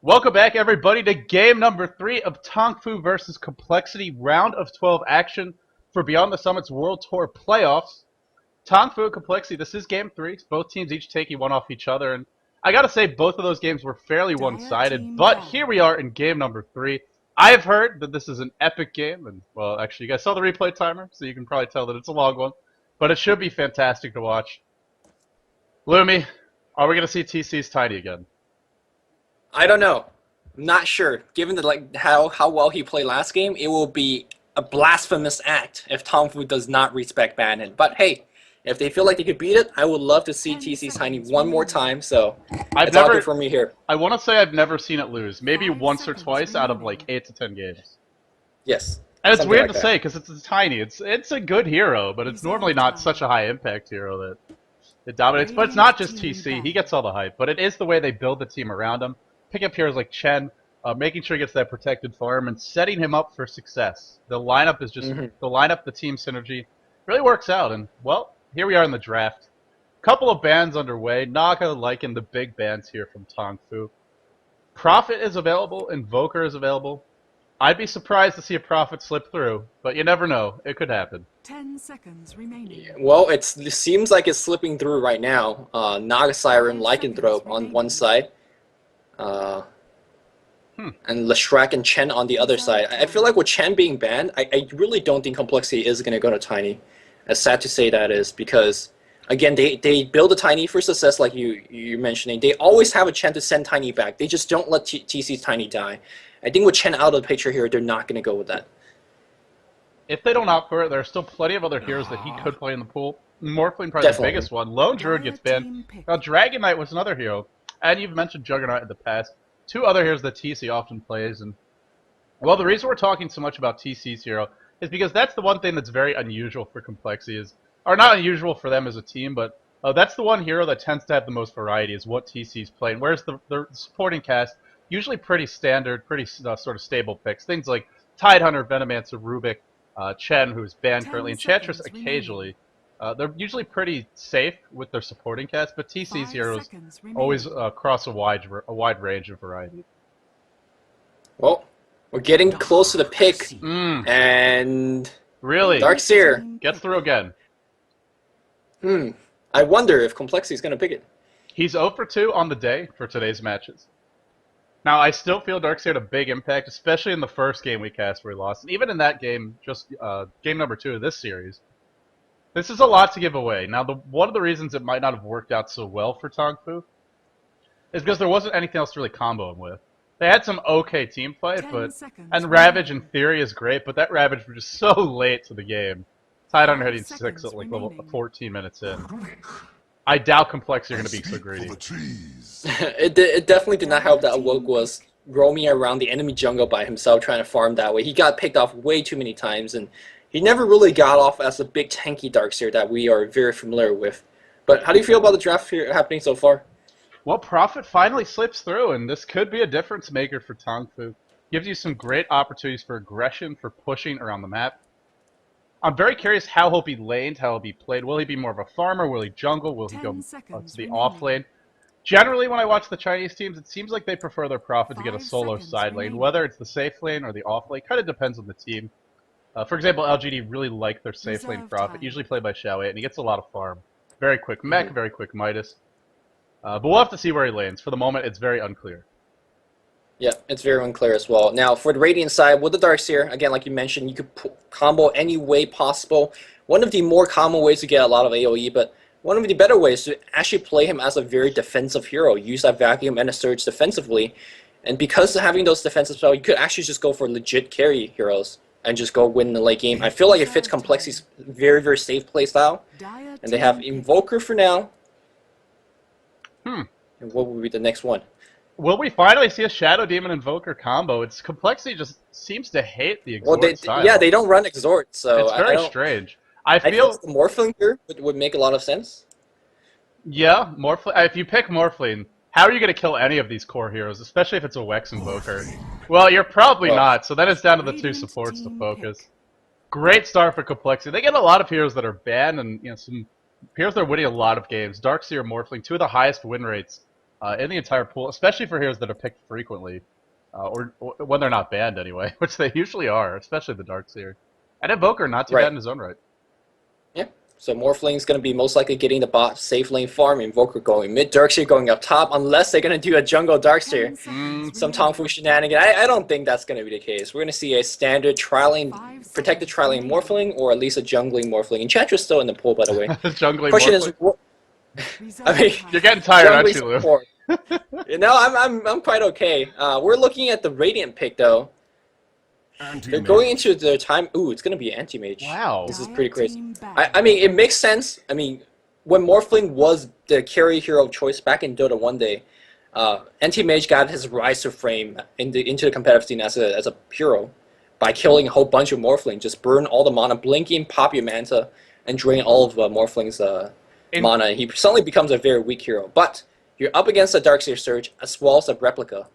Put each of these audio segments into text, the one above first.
Welcome back, everybody, to game number 3 of TongFu versus Complexity round of 12 action for Beyond the Summit's World Tour playoffs. TongFu and Complexity, this is game 3. Both teams each taking one off each other, and I gotta say, both of those games were fairly one-sided, but here we are in game number 3. I've heard that this is an epic game, and, well, actually, you guys saw the replay timer, so you can probably tell that it's a long one, but it should be fantastic to watch. Lumi, are we gonna see TC's Tiny again? I don't know. I'm not sure. Given the how well he played last game, it will be a blasphemous act if TongFu does not respect Bannon. But hey, if they feel like they could beat it, I would love to see TC's Tiny one more time. So it's all good for me here. I want to say I've never seen it lose. Maybe once or twice out of like 8 to 10 games. Yes. And it's weird to say because it's Tiny. It's a good hero, but it's normally not such a high impact hero that it dominates. But it's not just TC. He gets all the hype. But it is the way they build the team around him. Pick up heroes like Chen, making sure he gets that protected farm, and setting him up for success. The lineup is just the team synergy really works out. And well, here we are in the draft. Couple of bans underway. Naga liking the big bans here from TongFu. Prophet is available, Invoker is available. I'd be surprised to see a Prophet slip through, but you never know. It could happen. 10 seconds remaining. Yeah, well, it seems like it's slipping through right now. Naga Siren, Lycanthrope on one side. And Leshrac and Chen on the other side. I feel like with Chen being banned, I really don't think Complexity is going to go to Tiny. As sad to say that is, because again, they build a Tiny for success like you're mentioning. They always have a chance to send Tiny back. They just don't let TC's Tiny die. I think with Chen out of the picture here, they're not going to go with that. If they don't opt for it, there are still plenty of other heroes that he could play in the pool. Morphling probably the biggest one. Lone Druid gets banned. Now Dragon Knight was another hero. And you've mentioned Juggernaut in the past. Two other heroes that TC often plays. And well, the reason we're talking so much about TC's hero is because that's the one thing that's very unusual for Complexity or not unusual for them as a team, but that's the one hero that tends to have the most variety is what TC's playing. Whereas the supporting cast, usually pretty standard, pretty sort of stable picks. Things like Tidehunter, Venomancer, Rubik, Chen, who's banned currently, and Enchantress occasionally. They're usually pretty safe with their supporting cast, but TC's heroes always cross a wide range of variety. Well, we're getting close to the pick, and really, Darkseer gets through again. I wonder if Complexity is going to pick it. He's 0 for 2 on the day for today's matches. Now, I still feel Darkseer had a big impact, especially in the first game we cast where he lost. And even in that game, just game number 2 of this series, this is a lot to give away. Now, one of the reasons it might not have worked out so well for TongFu is because there wasn't anything else to really combo him with. They had some okay team fight, and Ravage in theory is great, but that Ravage was just so late to the game. Tidehunter hitting 6 at like level 14 minutes in. I doubt Complexity are going to be so greedy. It definitely did not help that Awoke was roaming around the enemy jungle by himself trying to farm that way. He got picked off way too many times, and he never really got off as a big tanky Darkseer that we are very familiar with. But how do you feel about the draft here happening so far? Well, Prophet finally slips through, and this could be a difference maker for TongFu. Gives you some great opportunities for aggression, for pushing around the map. I'm very curious how he'll be laned, how he'll be played. Will he be more of a farmer? Will he jungle? Will he go to the off lane? Generally, when I watch the Chinese teams, it seems like they prefer their Prophet to get a solo side lane. Whether it's the safe lane or the off lane, kind of depends on the team. For example, LGD really like their safe lane Prophet, usually played by Xiao8, and he gets a lot of farm. Very quick mech, very quick Midas. But we'll have to see where he lands. For the moment, it's very unclear. Yeah, it's very unclear as well. Now, for the Radiant side, with the Darkseer, again, like you mentioned, you could combo any way possible. One of the more common ways to get a lot of AoE, but one of the better ways to actually play him as a very defensive hero. Use that Vacuum and a Surge defensively. And because of having those defensive spells, you could actually just go for legit carry heroes and just go win the late game. I feel like it fits Complexity's very, very safe playstyle. And they have Invoker for now. And what would be the next one? Will we finally see a Shadow Demon Invoker combo? Its Complexity just seems to hate the Exort style. Yeah, they don't run Exort, so it's very strange. I feel the Morphling here would make a lot of sense. Yeah, Morphling. If you pick Morphling, how are you going to kill any of these core heroes, especially if it's a Wex Invoker? Well, you're probably not, so then it's down to the two supports to focus. Great start for Complexity. They get a lot of heroes that are banned, and some heroes that are winning a lot of games. Darkseer, Morphling, two of the highest win rates in the entire pool, especially for heroes that are picked frequently, or when they're not banned anyway, which they usually are, especially the Darkseer. And Invoker, not too bad in his own right. Yeah. So Morphling's going to be most likely getting the bot safe lane farm, Invoker going mid, Darkseer going up top, unless they're going to do a jungle Darkseer. Some TongFu shenanigan. I don't think that's going to be the case. We're going to see a standard tri-lane, protected tri-lane Morphling, or at least a jungling Morphling. Enchantra's still in the pool, by the way. Jungling Question Morphling? is, I mean, you're getting tired, aren't you, Lou? No, I'm quite okay. We're looking at the Radiant pick, though. They're going into their time. Ooh, it's going to be Anti-Mage. Wow. This is pretty crazy. I mean, it makes sense. I mean, when Morphling was the carry hero of choice back in Dota 1 day, Anti-Mage got his rise to fame into the competitive scene as a hero by killing a whole bunch of Morphling. Just burn all the mana, blinking, pop your Manta, and drain all of Morphling's mana. He suddenly becomes a very weak hero. But you're up against a Darkseer Surge as well as a Replica.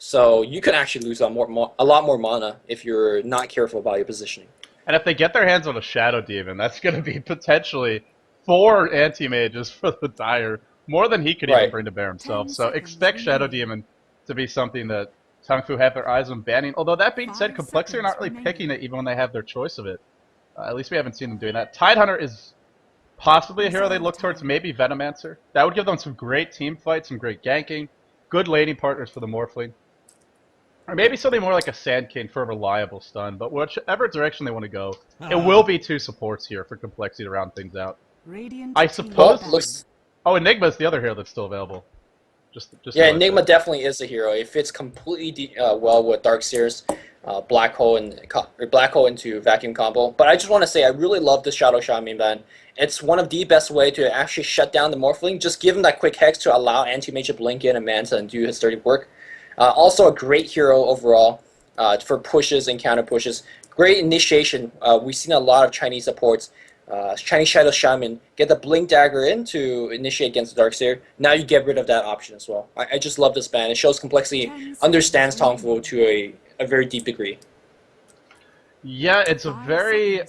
So you can actually lose a lot more mana if you're not careful about your positioning. And if they get their hands on a Shadow Demon, that's going to be potentially 4 anti-mages for the Dire. More than he could even bring to bear himself. So expect Shadow Demon to be something that TongFu have their eyes on banning. Although that being said, Complexity are not really picking it even when they have their choice of it. At least we haven't seen them doing that. Tidehunter is possibly a hero they look towards, maybe Venomancer. That would give them some great team fights, some great ganking, good laning partners for the Morphling. Or maybe something more like a Sand King for a reliable stun, but whichever direction they want to go, it will be 2 supports here for Complexity to round things out. I suppose... Oh, Enigma's the other hero that's still available. Just yeah, Enigma definitely is a hero. It fits completely well with Darkseer's Black Hole into Vacuum combo. But I just want to say, I really love the Shadow Shaman ban. It's one of the best way to actually shut down the Morphling. Just give him that quick hex to allow Anti-Mage to blink in and Manta and do his dirty work. Also a great hero overall for pushes and counter pushes. Great initiation. We've seen a lot of Chinese supports. Chinese Shadow Shaman get the Blink Dagger in to initiate against the Darkseer. Now you get rid of that option as well. I just love this ban. It shows Complexity understands TongFu to a very deep degree. Yeah, it's a very...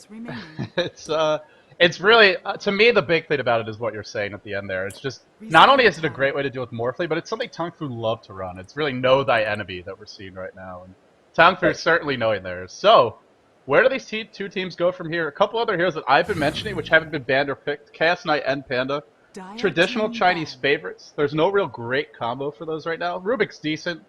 It's really, to me, the big thing about it is what you're saying at the end there. It's just, not only is it a great way to deal with Morphling, but it's something TongFu love to run. It's really know thy enemy that we're seeing right now. And TongFu is certainly knowing theirs. So, where do these 2 teams go from here? A couple other heroes that I've been mentioning, which haven't been banned or picked, Chaos Knight and Panda. Traditional Chinese favorites. There's no real great combo for those right now. Rubik's decent,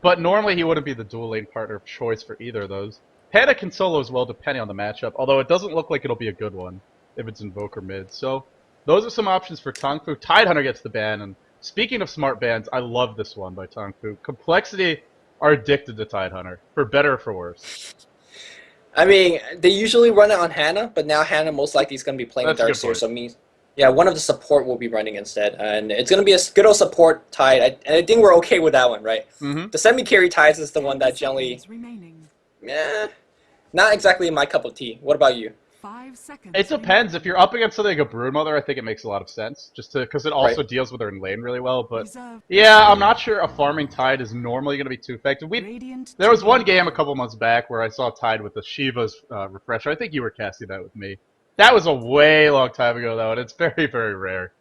but normally he wouldn't be the dual lane partner of choice for either of those. Panda can solo as well, depending on the matchup, although it doesn't look like it'll be a good one if it's Invoker mid. So those are some options for TongFu. Tidehunter gets the ban, and speaking of smart bans, I love this one by TongFu. Complexity are addicted to Tidehunter, for better or for worse. I mean, they usually run it on Hannah, but now Hannah most likely is going to be playing Darkseer, so it means, yeah, one of the support will be running instead, and it's going to be a good old support Tide, and I think we're okay with that one, right? The semi-carry Tides is the one that generally, not exactly my cup of tea. What about you? 5 seconds. It depends. If you're up against something like a Broodmother, I think it makes a lot of sense, just because it also deals with her in lane really well. But yeah, I'm not sure a farming Tide is normally going to be too effective. There was one game a couple months back where I saw Tide with the Shiva's refresher. I think you were casting that with me. That was a way long time ago though, and it's very, very rare.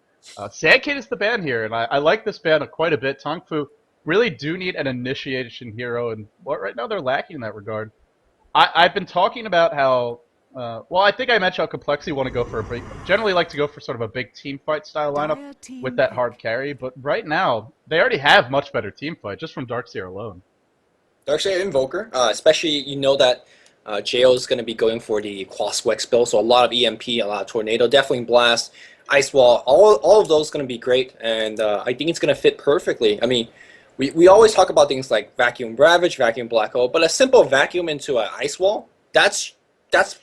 Sand King is the ban here, and I like this ban quite a bit. TongFu really do need an initiation hero, and right now they're lacking in that regard. I've been talking about how. Well, I think I mentioned how Complexity want to go for generally like to go for sort of a big team fight style lineup with that hard carry, but right now, they already have much better team fight, just from Darkseer alone. Darkseer Invoker, especially you know that jeyo is going to be going for the Quaswex build, so a lot of EMP, a lot of Tornado, Deathwing Blast, Ice Wall, all of those going to be great, and I think it's going to fit perfectly. I mean, we always talk about things like Vacuum Ravage, Vacuum Black Hole, but a simple Vacuum into an Ice Wall, that's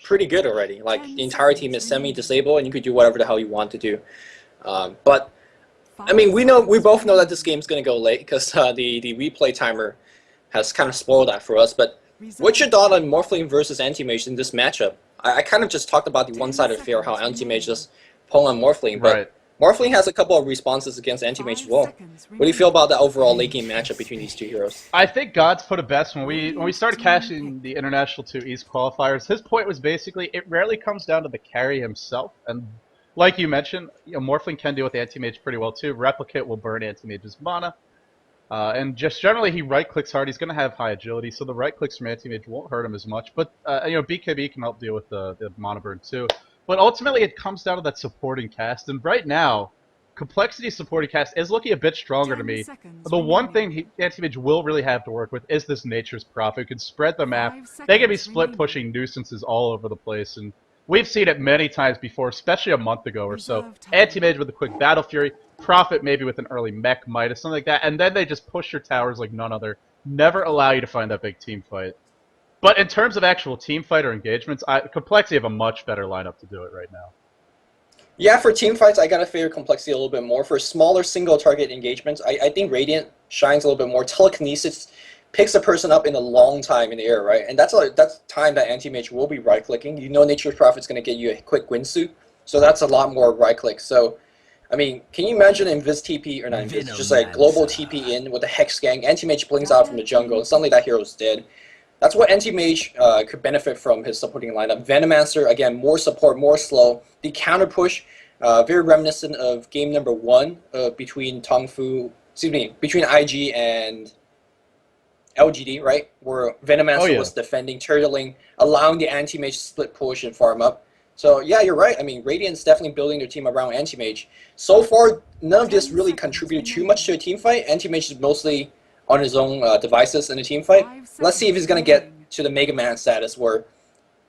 pretty good already. Like, the entire team is semi-disabled, and you could do whatever the hell you want to do. But, I mean, we both know that this game's going to go late, because the replay timer has kind of spoiled that for us. But what's your thought on Morphling versus Anti-Mage in this matchup? I kind of just talked about the one-sided affair, how Anti-Mage just pull on Morphling, but Morphling has a couple of responses against Anti-Mage as well. What do you feel about the overall late game matchup between these 2 heroes? I think God's put it best when we started cashing the International 2 East qualifiers. His point was basically it rarely comes down to the carry himself, and like you mentioned, Morphling can deal with Anti-Mage pretty well too. Replicate will burn Anti-Mage's mana. And just generally, he right-clicks hard. He's going to have high agility, so the right-clicks from Anti-Mage won't hurt him as much. But, BKB can help deal with the mana burn too. But ultimately, it comes down to that supporting cast. And right now, Complexity supporting cast is looking a bit stronger to me. The one thing Anti-Mage will really have to work with is this Nature's Prophet. Who can spread the map. They can be split-pushing nuisances all over the place. And we've seen it many times before, especially a month ago or so. Anti-Mage with a quick Battle Fury. Prophet maybe with an early mech Midas, something like that, and then they just push your towers like none other. Never allow you to find that big team fight. But in terms of actual team fight or engagements, Complexity have a much better lineup to do it right now. Yeah, for team fights, I gotta favor Complexity a little bit more. For smaller single target engagements, I think Radiant shines a little bit more. Telekinesis picks a person up in a long time in the air, right? And that's time that Anti-Mage will be right-clicking. You know Nature's Prophet's gonna get you a quick Winsu, so that's a lot more right-click. So, I mean, can you imagine Invis TP, or not Invis, just like global TP in with the Hex Gang, Anti-Mage blings out from the jungle, and suddenly that hero's dead. That's what Anti-Mage could benefit from his supporting lineup. Venomancer, again, more support, more slow. The counter push, very reminiscent of game number 1 between between IG and LGD, right? Where Venomancer was defending, turtling, allowing the Anti-Mage split push and farm up. So, yeah, you're right. I mean, Radiant's definitely building their team around Anti-Mage. So far, none of this really contributed too much to a team fight. Anti-Mage is mostly on his own devices in a team fight. Let's see if he's going to get to the Mega Man status where,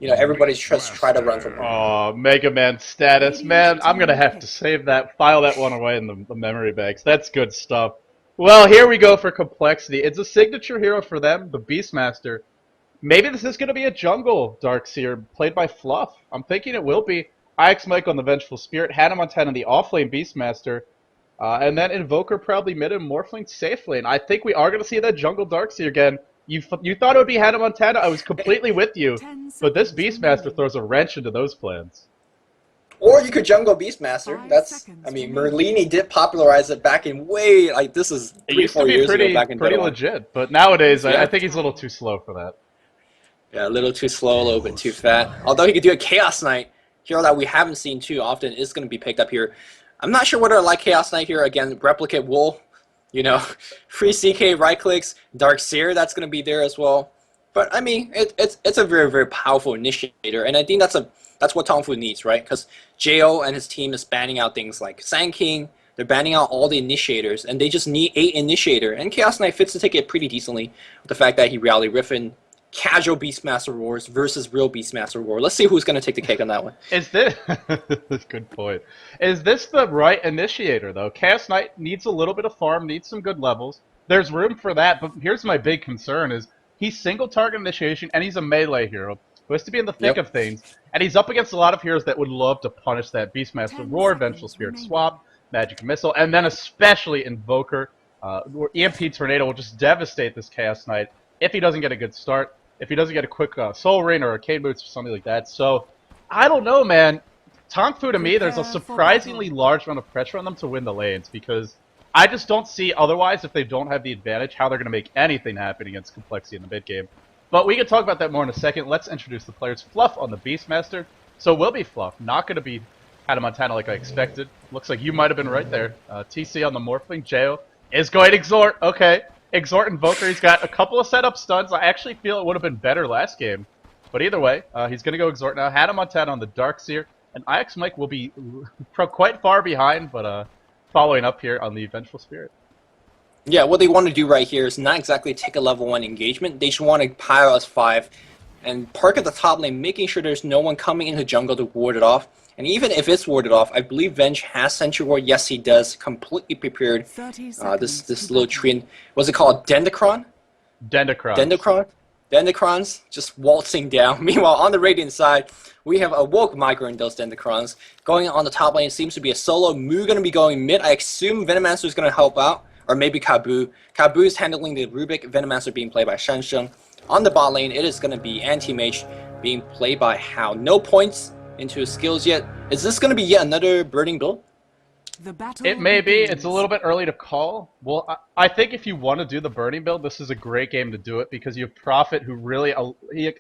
everybody's just try to run from him. Oh, Mega Man status, man. I'm going to have to save that, file that one away in the memory banks. That's good stuff. Well, here we go for Complexity. It's a signature hero for them, the Beastmaster. Maybe this is going to be a jungle Darkseer played by Fluff. I'm thinking it will be. IX Mike on the Vengeful Spirit, Hannah Montana on the offlane Beastmaster, and then Invoker probably mid and Morphling safe lane. I think we are going to see that jungle Darkseer again. You thought it would be Hannah Montana. I was completely with you. But this Beastmaster throws a wrench into those plans. Or you could jungle Beastmaster. Merlini did popularize it back in this is 3-4 years ago back in pretty legit. But nowadays, I think he's a little too slow for that. Yeah, a little too slow, a little bit too fat. Although he could do a Chaos Knight, hero that we haven't seen too often, is going to be picked up here. I'm not sure whether I like Chaos Knight here. Again, Replicate Wool, free CK right clicks, Darkseer, that's going to be there as well. But I mean, it's a very, very powerful initiator, and I think that's what TongFu needs, right? Because jeyo and his team is banning out things like sansheng. They're banning out all the initiators, and they just need 8 initiator. And Chaos Knight fits the ticket pretty decently with the fact that he Reality Riffin casual Beastmaster Wars versus real Beastmaster War. Let's see who's going to take the cake on that one. Is this... Good point. Is this the right initiator, though? Chaos Knight needs a little bit of farm, needs some good levels. There's room for that, but here's my big concern is he's single target initiation, and he's a melee hero who has to be in the thick of things, and he's up against a lot of heroes that would love to punish that Beastmaster Roar, Vengeful Spirit Swap, Magic Missile, and then especially Invoker. EMP Tornado will just devastate this Chaos Knight if he doesn't get a good start. If he doesn't get a quick Soul Ring or Arcade Boots or something like that. So, I don't know, man. TongFu, to me, there's a surprisingly large amount of pressure on them to win the lanes, because I just don't see otherwise, if they don't have the advantage, how they're going to make anything happen against Complexity in the mid game. But we can talk about that more in a second. Let's introduce the players. Fluff on the Beastmaster. So it will be Fluff. Not going to be Hannah Montana like I expected. Looks like you might have been right there. TC on the Morphling. Jeyo is going Exhort. Okay. Exhort Invoker, he's got a couple of setup stuns. I actually feel it would have been better last game. But either way, he's going to go Exhort now. Hannah Montana on the Darkseer. And IX Mike will be quite far behind, but following up here on the Vengeful Spirit. Yeah, what they want to do right here is not exactly take a level 1 engagement. They just want to pile us 5 and park at the top lane, making sure there's no one coming into jungle to ward it off. And even if it's warded off, I believe Venge has Sentry Ward. Yes, he does. Completely prepared. This little tree. What's it called? Dendacron? Dendacrons just waltzing down. Meanwhile, on the Radiant side, we have Awoke migrating those Dendacrons. Going on the top lane, it seems to be a solo. Mu going to be going mid. I assume Venomancer is going to help out. Or maybe Kabu. Kabu is handling the Rubik. Venomancer being played by sansheng. On the bot lane, it is going to be Anti-Mage being played by Hao. No points into his skills yet. Is this going to be yet another burning build? It may be. It's a little bit early to call. Well, I think if you want to do the burning build, this is a great game to do it, because you have Prophet who really... the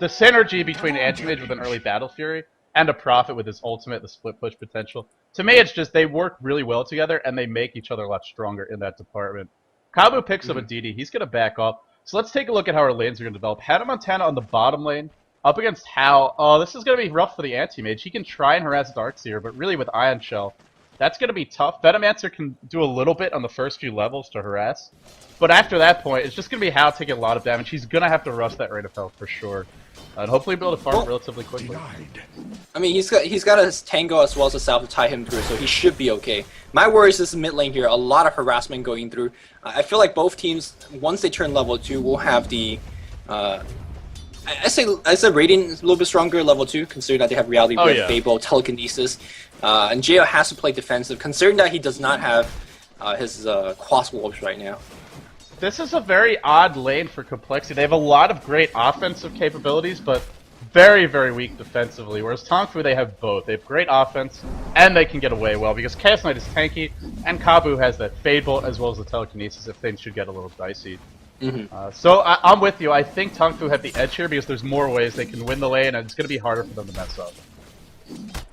synergy between Anti-Mage with an early Battle Fury and a Prophet with his ultimate, the split push potential. To me, it's just they work really well together, and they make each other a lot stronger in that department. Kabu picks up a DD. He's going to back off. So let's take a look at how our lanes are going to develop. Hannah Montana on the bottom lane, up against Hal. Oh, this is going to be rough for the anti-mage. He can try and harass Darkseer, but really with Ion Shell, that's going to be tough. Venomancer can do a little bit on the first few levels to harass. But after that point, it's just going to be Hal taking a lot of damage. He's going to have to rush that rate of health for sure. And hopefully be able to farm relatively quickly. I mean, he's got his Tango as well as a Salve to tie him through, so he should be okay. My worry is this mid lane here, a lot of harassment going through. I feel like both teams, once they turn level 2, will have the... I say Radiant is a little bit stronger, level 2, considering that they have Reality Red, Fable, Telekinesis. And Jeyo has to play defensive, considering that he does not have his Quas Wolves right now. This is a very odd lane for Complexity. They have a lot of great offensive capabilities, but very, very weak defensively. Whereas TongFu, they have both. They have great offense, and they can get away well, because Chaos Knight is tanky, and Kabu has that Fade Bolt as well as the Telekinesis if things should get a little dicey. So I'm with you. I think TongFu have the edge here because there's more ways they can win the lane, and it's going to be harder for them to mess up.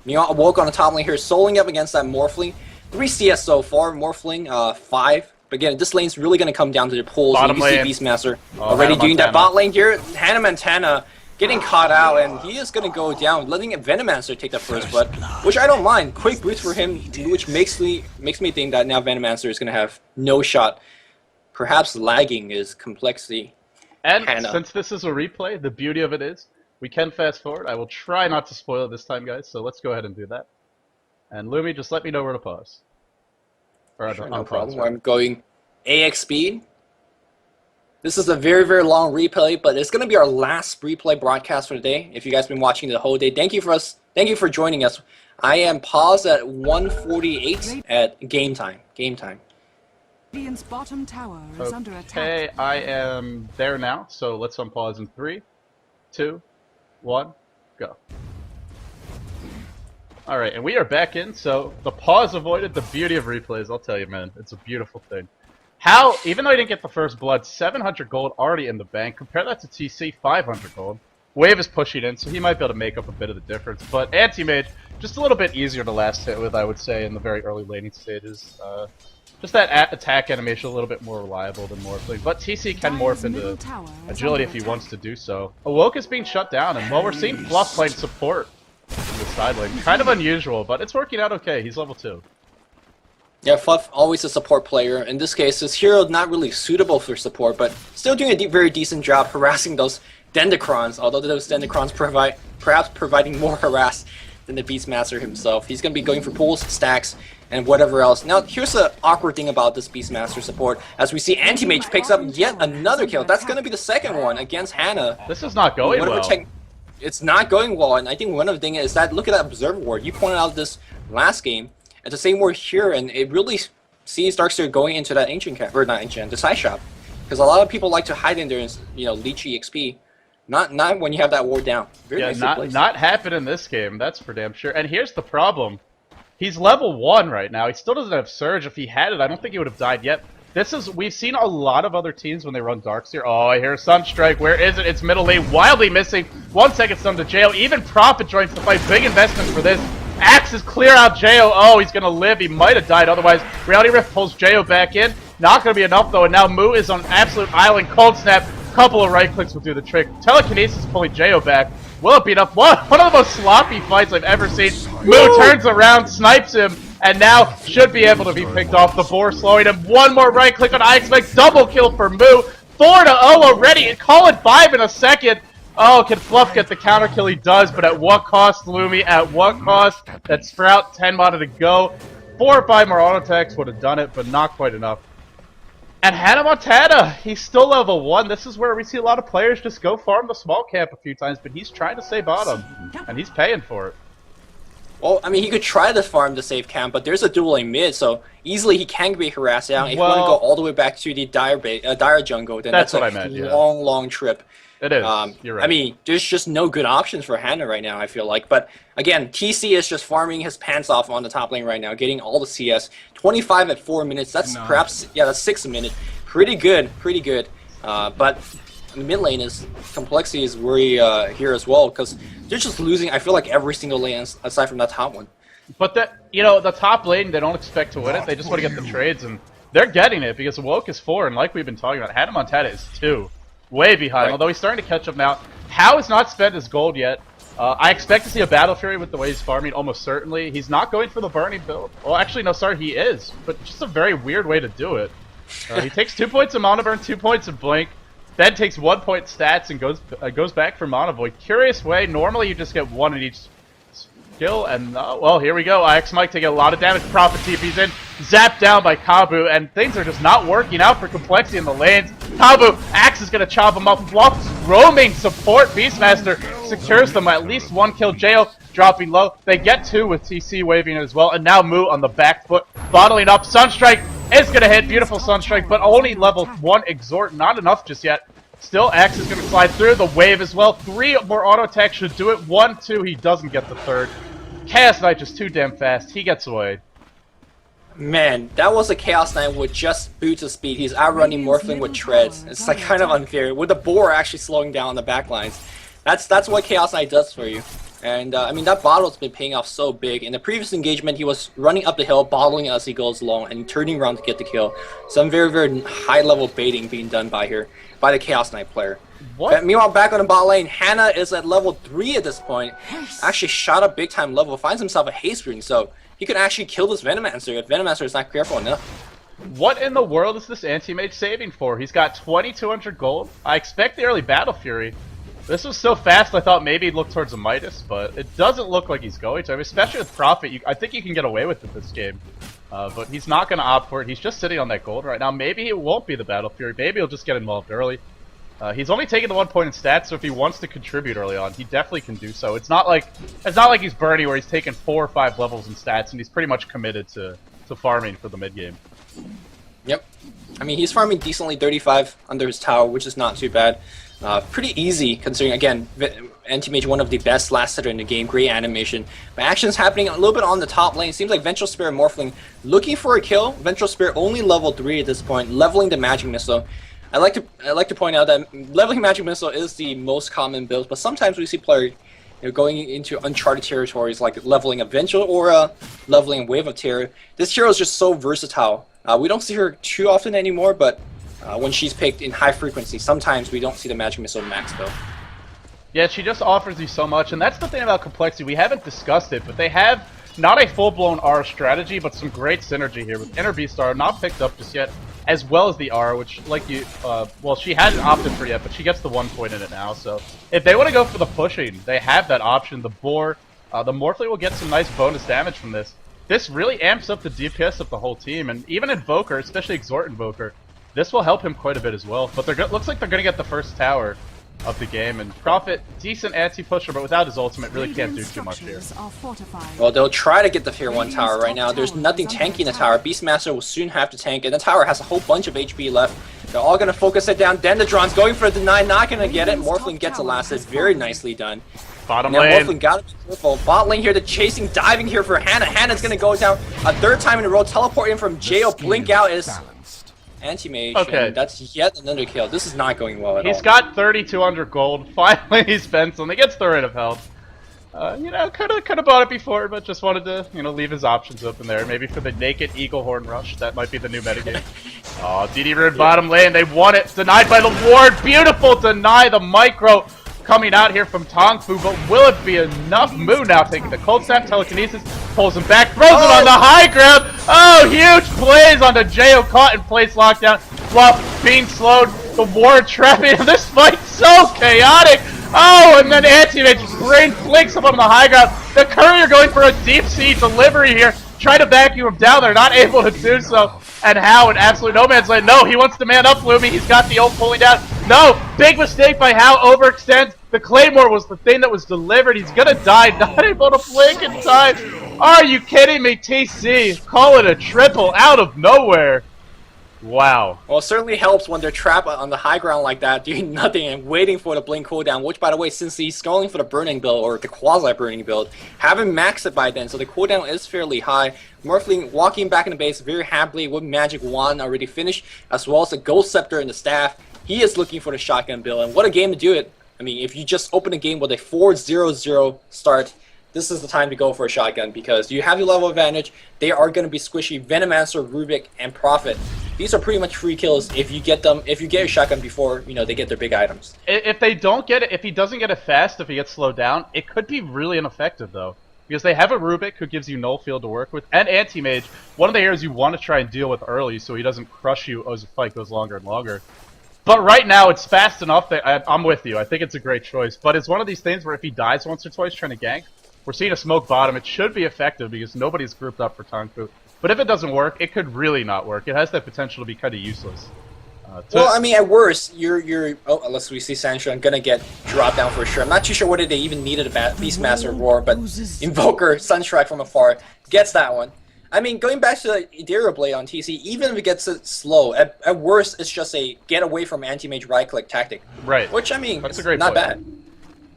Meanwhile, awoke on the top lane here, soloing up against that Morphling. 3 CS so far, Morphling 5. But again, this lane's really going to come down to the pulls. Bottom you see Beastmaster already doing that bot lane here. Hannah Montana getting caught out, and he is going to go down, letting Venomancer take the first blood, which I don't mind. Quick boost for him, which makes me think that now Venomancer is going to have no shot. Perhaps lagging is Complexity. And Hannah. Since this is a replay, the beauty of it is we can fast forward. I will try not to spoil it this time, guys, so let's go ahead and do that. And Lumi, just let me know where to pause. Sure, no problem. I'm going AX speed. This is a very, very long replay, but it's going to be our last replay broadcast for the day. If you guys have been watching the whole day, thank you for joining us. I am paused at 1:48 at game time. Radiant's bottom tower is under attack. Okay, I am there now, so let's unpause in 3, 2, 1, go. Alright, and we are back in, so the pause avoided the beauty of replays, I'll tell you, man. It's a beautiful thing. How, even though he didn't get the first blood, 700 gold already in the bank. Compare that to TC, 500 gold. Wave is pushing in, so he might be able to make up a bit of the difference. But Anti-Mage, just a little bit easier to last hit with, I would say, in the very early laning stages. Just that attack animation a little bit more reliable than Morphling. But TC can morph into agility if he wants to do so. Awoke is being shut down, and while we're seeing Fluff playing support in the side lane, kind of unusual, but it's working out okay. He's level 2. Yeah, Fluff, always a support player. In this case, his hero not really suitable for support, but still doing a very decent job harassing those Dendacrons, although those Dendacrons perhaps providing more harass than the Beastmaster himself. He's going to be going for pulls, stacks, and whatever else. Now, here's the awkward thing about this Beastmaster support. As we see, Anti-Mage picks up yet another kill. That's going to be the second one against Hannah. This is not going well. It's not going well, and I think one of the things is that, look at that Observer Ward. You pointed out this last game. It's the same word here, and it really sees Darkseer going into that ancient camp, or not ancient, the side shop. Because a lot of people like to hide in there and, you know, leech EXP. Not when you have that ward down. Very not happen in this game, that's for damn sure. And here's the problem. He's level 1 right now. He still doesn't have Surge. If he had it, I don't think he would have died yet. We've seen a lot of other teams when they run Darkseer. Oh, I hear Sunstrike. Where is it? It's middle lane, wildly missing. 1 second stun to Jeyo. Even Prophet joins the fight. Big investment for this. Axes clear out Jeyo. Oh, he's gonna live. He might have died otherwise. Reality Rift pulls Jeyo back in. Not gonna be enough though, and now Moo is on absolute island. Cold Snap. Couple of right clicks will do the trick. Telekinesis pulling Jeyo back. Will it beat up? One of the most sloppy fights I've ever seen. Moo turns around, snipes him, and now should be able to be picked off. The boar slowing him. One more right click on I expect double kill for Moo. 4-0 already, and call it 5 in a second. Oh, can Fluff get the counter kill? He does, but at what cost, Lumi? At what cost? That Sprout 10 modded to go. 4 or 5 more auto attacks would have done it, but not quite enough. And Hannah Montana, he's still level 1. This is where we see a lot of players just go farm the small camp a few times, but he's trying to stay bottom, and he's paying for it. Well, I mean, he could try to farm the safe camp, but there's a dual lane mid, so easily he can be harassed out. If you want to go all the way back to the dire jungle, then that's what a I meant, long trip. It is. You're right. I mean, there's just no good options for Hannah right now, I feel like. But again, TC is just farming his pants off on the top lane right now, getting all the CS. 25 at 4 minutes. That's perhaps, that's 6 a minute. Pretty good, pretty good. But the mid lane is complexity is worry here as well, because they're just losing. I feel like every single lane aside from that top one. But the top lane, they don't expect to win it. They just want to get the trades, and they're getting it because awoke is 4, and like we've been talking about, Hannah Montana is 2, way behind. Right. Although he's starting to catch up now. How has not spent his gold yet. I expect to see a Battle Fury with the way he's farming, almost certainly. He's not going for the burning build. Well, actually, no, sorry, he is, but just a very weird way to do it. He takes 2 points of mana burn, 2 points of blink, then takes 1 point stats and goes back for mana void. Curious way. Normally, you just get 1 in each skill, and well, here we go. IX Mike taking a lot of damage. Prophet TP's in, zapped down by Kabu, and things are just not working out for complexity in the lanes. Kabu, Axe is gonna chop him up. Fluff's roaming support. Beastmaster secures them at least 1 kill. Jeyo dropping low. They get 2 with TC waving as well, and now Mu on the back foot, bottling up. Sunstrike is gonna hit. Beautiful Sunstrike, but only level 1 exhort. Not enough just yet. Still, Axe is gonna slide through the wave as well. 3 more auto attacks should do it. 1, 2, he doesn't get the 3rd. Chaos Knight just too damn fast. He gets away. Man, that was a Chaos Knight with just boots of speed. He's outrunning Morphling with treads. It's like kind of unfair. With the boar actually slowing down the back lines. That's what Chaos Knight does for you. And I mean, that bottle's been paying off so big. In the previous engagement, he was running up the hill, bottling as he goes along, and turning around to get the kill. Some very, very high-level baiting being done by the Chaos Knight player. What? Meanwhile, back on the bot lane, Hannah is at level 3 at this point. Actually shot up big-time level, finds himself a haste rune, so he could actually kill this Venomancer if Venomancer is not careful enough. What in the world is this anti-mage saving for? He's got 2200 gold. I expect the early Battle Fury. This was so fast I thought maybe he'd look towards a Midas, but it doesn't look like he's going to. I mean, especially with Prophet, I think you can get away with it this game. But he's not going to opt for it. He's just sitting on that gold right now. Maybe it won't be the Battle Fury. Maybe he'll just get involved early. He's only taking the 1 point in stats, so if he wants to contribute early on, he definitely can do so. It's not like he's Bernie where he's taken 4 or 5 levels in stats and he's pretty much committed to farming for the mid game. Yep. I mean, he's farming decently 35 under his tower, which is not too bad. Pretty easy considering, again, Anti-Mage, one of the best last hitter in the game, great animation. But action's happening a little bit on the top lane. Seems like Vengeful Spirit Morphling looking for a kill. Vengeful Spirit only level 3 at this point, leveling the Magic Missile. I like to point out that leveling Magic Missile is the most common build, but sometimes we see players going into uncharted territories like leveling a Vengeful Aura, leveling Wave of Terror. This hero is just so versatile. We don't see her too often anymore, but when she's picked in high frequency, sometimes we don't see the Magic Missile max build. Yeah, she just offers you so much, and that's the thing about complexity. We haven't discussed it, but they have not a full-blown R strategy, but some great synergy here with Inner Beast R, not picked up just yet, as well as the R, which, like you, well, she hadn't opted for yet, but she gets the 1 point in it now, so if they want to go for the pushing, they have that option. The boar, the Morphling will get some nice bonus damage from this. This really amps up the DPS of the whole team, and even Invoker, especially Exhort Invoker, this will help him quite a bit as well. But looks like they're going to get the first tower of the game, and Prophet, decent anti-pusher, but without his ultimate, really can't do too much here. Well, they'll try to get the tier 1 tower right now. There's nothing tanking the tower. Beastmaster will soon have to tank, and the tower has a whole bunch of HP left. They're all going to focus it down. Dendrodron's going for a deny, not going to get it. Morphling gets a last hit. Very nicely done. Bottom now lane. Morphling got to be careful. Bot lane here, the chasing, diving here for Hannah. Hannah's going to go down a 3rd time in a row. Teleport in from Jeyo. Blink out is Anti-Mage, okay. And that's yet another kill. This is not going well at all. He's got 3,200 gold. Finally, he spends something. He gets the Ring of Health. You know, could have bought it before, but just wanted to, you know, leave his options open there. Maybe for the naked Eagle Horn Rush. That might be the new metagame. Oh, DD Rude bottom lane. They won it. Denied by the ward. Beautiful deny. The micro coming out here from TongFu, but will it be enough? Mu now taking the cold snap, telekinesis, pulls him back, throws it on the high ground. Oh, huge plays onto Jeyo, caught in place lockdown. Fluff being slowed, the ward trapping. This fight's so chaotic. Oh, and then Anti-Mage brain flicks him on the high ground. The courier going for a deep sea delivery here, trying to vacuum him down. They're not able to do so. And How in absolute no man's land. No, he wants to man up Lumi. He's got the ult pulling down. No, big mistake by How. Overextends. The Claymore was the thing that was delivered. He's gonna die. Not able to blink in time. Are you kidding me, TC? Call it a triple out of nowhere. Wow. Well, it certainly helps when they're trapped on the high ground like that, doing nothing and waiting for the blink cooldown, which, by the way, since he's going for the burning build, or the quasi-burning build, haven't maxed it by then, so the cooldown is fairly high. Morphling walking back in the base very happily with Magic Wand already finished, as well as the Ghost Scepter and the Staff. he is looking for the shotgun build, and what a game to do it. I mean, if you just open a game with a 4-0-0 start, this is the time to go for a shotgun because you have your level advantage. They are going to be squishy. Venomancer, Rubik, and Prophet. These are pretty much free kills if you get them. If you get a shotgun before they get their big items. If they don't get it, if he doesn't get it fast, if he gets slowed down, it could be really ineffective though, because they have a Rubik who gives you null field to work with, and Anti-Mage, one of the heroes you want to try and deal with early so he doesn't crush you as the fight goes longer and longer. But right now, it's fast enough that I'm with you. I think it's a great choice. But it's one of these things where if he dies once or twice trying to gank, we're seeing a smoke bottom. It should be effective because nobody's grouped up for TongFu. But if it doesn't work, it could really not work. It has that potential to be kind of useless. Well, I mean, at worst, unless we see sansheng, gonna get dropped down for sure. I'm not too sure whether they even needed a Beastmaster Roar, but Invoker, Sunstrike from afar, gets that one. I mean, going back to the Ethereal Blade on TC, even if it gets it slow, at worst, it's just a get away from Anti-Mage right-click tactic. Right. Which, I mean, that's it's a great not point. bad.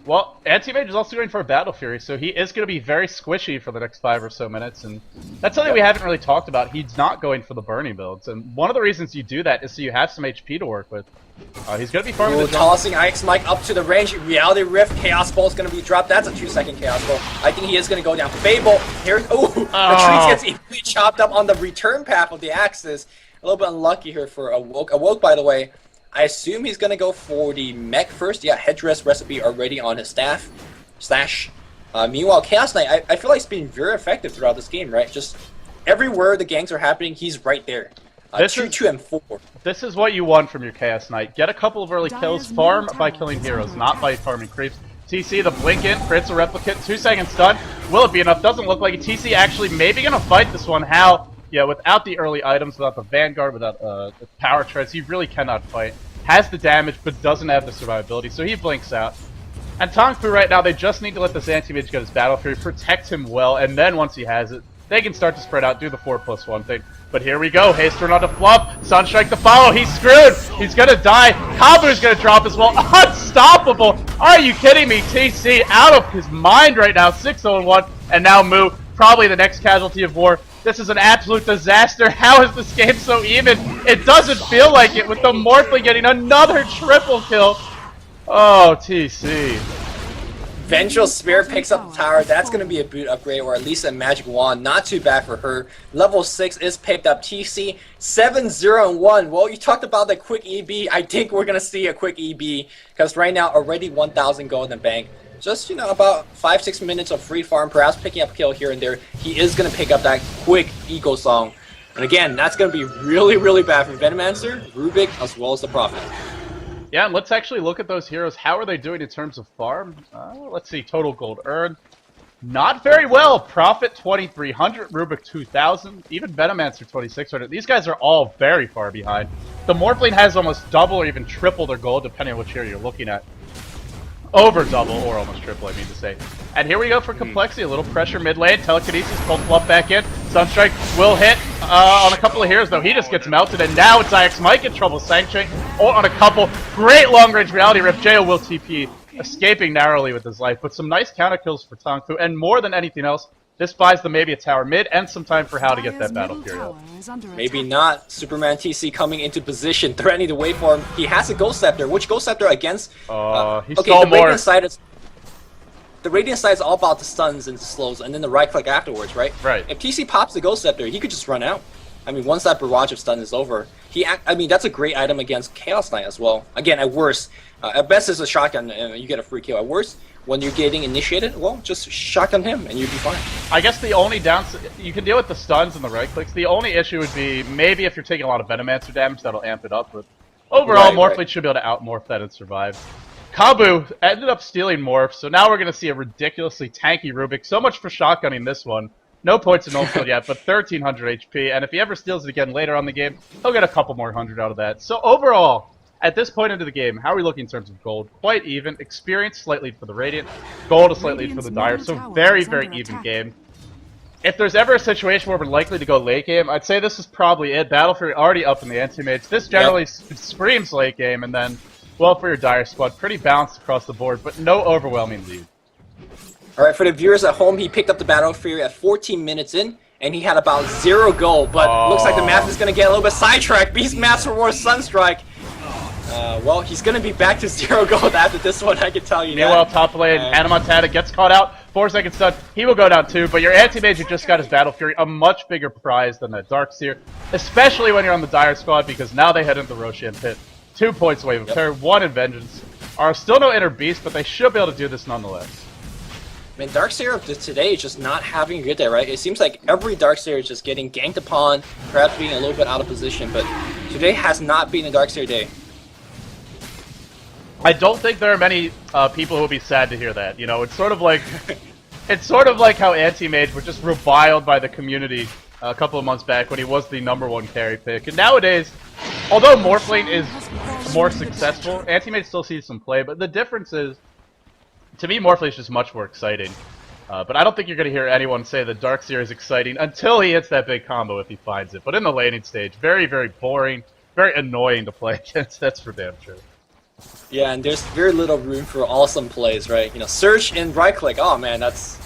Well, Anti-Mage is also going for a Battle Fury, so he is going to be very squishy for the next 5 or so minutes, and that's something we haven't really talked about. He's not going for the burning builds, and one of the reasons you do that is so you have some HP to work with. He's going to be farming the tossing Ix Mike up to the range. Reality Rift, Chaos Ball is going to be dropped. That's a 2-second Chaos Ball. I think he is going to go down. Fable, here, the trees gets evenly chopped up on the return path of the Axis. A little bit unlucky here for Awoke. Awoke, by the way, I assume he's going to go for the mech first. Yeah, headdress recipe already on his stash. Meanwhile, Chaos Knight, I feel like he's been very effective throughout this game, right? Just everywhere the ganks are happening, he's right there. 2 and 4. This is what you want from your Chaos Knight. Get a couple of early kills, farm by killing heroes, not by farming creeps. TC, the blink in, creates a replicate, 2-second stun. Will it be enough? Doesn't look like it. TC actually maybe going to fight this one. How? Yeah, without the early items, without the Vanguard, without the power treads, he really cannot fight. Has the damage, but doesn't have the survivability, so he blinks out. And TongFu right now, they just need to let this Anti-Mage get his Battle Fury, protect him well, and then once he has it, they can start to spread out, do the 4+1 thing. But here we go, haste run onto Fluff, Sunstrike to follow, he's screwed, he's gonna die, Kabu's gonna drop as well, unstoppable! Are you kidding me? TC out of his mind right now, 6-0-1, and now Mu, probably the next casualty of war. This is an absolute disaster. How is this game so even? It doesn't feel like it with the Morphling getting another triple kill. Oh, TC. Vengeful Spirit picks up the tower. That's going to be a boot upgrade, or at least a magic wand. Not too bad for her. Level 6 is picked up. TC 7-0-1. Well, you talked about the quick EB. I think we're going to see a quick EB, because right now already 1,000 gold in the bank. Just, about 5-6 minutes of free farm, perhaps picking up kill here and there. He is going to pick up that quick eco song. And again, that's going to be really, really bad for Venomancer, Rubik, as well as the Prophet. Yeah, and let's actually look at those heroes. How are they doing in terms of farm? Let's see, total gold earned. Not very well. Prophet 2,300, Rubik 2,000, even Venomancer 2,600. These guys are all very far behind. The Morphling has almost double or even triple their gold, depending on which hero you're looking at. Over double, or almost triple, I mean to say. And here we go for complexity. A little pressure mid lane. Telekinesis, pull Fluff back in. Sunstrike will hit on a couple of heroes, though. He just gets melted. And now it's Ix Mike in trouble. Sansheng on a couple. Great long-range reality rift. Jeyo will TP, escaping narrowly with his life. But some nice counter kills for TongFu. And more than anything else, this buys them maybe a tower mid and some time for How to get that battle period. Maybe not. Superman TC coming into position, threatening to wait for him. He has a Ghost Scepter. Which Ghost Scepter against? He okay, stole the more. Radiant side is... The Radiant side is all about the stuns and slows, and then the right click afterwards, right? Right. If TC pops the Ghost Scepter, he could just run out. I mean, once that barrage of stun is over, I mean, that's a great item against Chaos Knight as well. Again, at worst, at best it's a shotgun and you get a free kill. At worst, when you're getting initiated, well, just shotgun him and you'd be fine. I guess the only downside, you can deal with the stuns and the right clicks. The only issue would be maybe if you're taking a lot of Venomancer damage, that'll amp it up. But overall, Morphling should be able to outmorph that and survive. Kabu ended up stealing Morph, so now we're going to see a ridiculously tanky Rubik. So much for shotgunning this one. No points in no field yet, but 1,300 HP, and if he ever steals it again later on in the game, he'll get a couple more hundred out of that. So overall, at this point into the game, how are we looking in terms of gold? Quite even. Experience slightly for the Radiant. Gold is slightly for the Dire. So very, very even game. If there's ever a situation where we're likely to go late game, I'd say this is probably it. Battle Fury already up in the Anti-Mage. This generally screams late game, and then, well, for your Dire squad, pretty balanced across the board, but no overwhelming lead. Alright, for the viewers at home, he picked up the Battle Fury at 14 minutes in, and he had about 0 gold, but looks like the map is going to get a little bit sidetracked. Beastmaster War Sunstrike. Well, he's gonna be back to 0 gold after this one, I can tell you that. Meanwhile, top lane, Hannah Montana gets caught out. 4 seconds stun. He will go down too, but your anti-mage who just got his Battle Fury, a much bigger prize than that Darkseer, especially when you're on the Dire squad, because now they head into the Roshan pit. 2 points away from Terror, 1 in Vengeance. Are still no Inner Beast, but they should be able to do this nonetheless. I mean, Darkseer today is just not having a good day, right? It seems like every Darkseer is just getting ganked upon, perhaps being a little bit out of position, but today has not been a Darkseer day. I don't think there are many people who will be sad to hear that. You know, it's sort of like how Anti-Mage was just reviled by the community a couple of months back when he was the #1 carry pick. And nowadays, although Morphling is more successful, Anti-Mage still sees some play, but the difference is, to me, Morphling is just much more exciting. But I don't think you're going to hear anyone say that Darkseer is exciting until he hits that big combo if he finds it. But in the laning stage, very, very boring, very annoying to play against, that's for damn sure. Yeah, and there's very little room for awesome plays, right? You know, search and right click, oh man, that's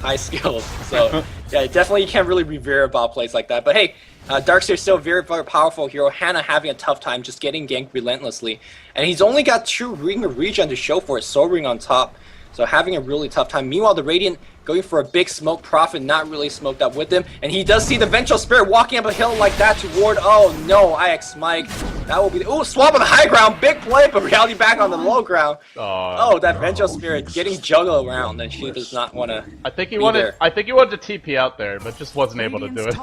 high skills. So, yeah, definitely you can't really revere about plays like that. But hey, Darkseer is still a very, very powerful hero. Hannah having a tough time just getting ganked relentlessly. And he's only got 2 Ring of Regen to show for it, Soul Ring on top. So having a really tough time. Meanwhile, the Radiant going for a big smoke. Prophet not really smoked up with him. And he does see the Vengeful Spirit walking up a hill like that toward, oh no, IX Mike. That will be the, ooh, swap on the high ground. Big play, but Reality back on the low ground. Oh, that Vengeful Spirit getting juggled around, and she does not want to I think he wanted to TP out there, but just wasn't able to do it.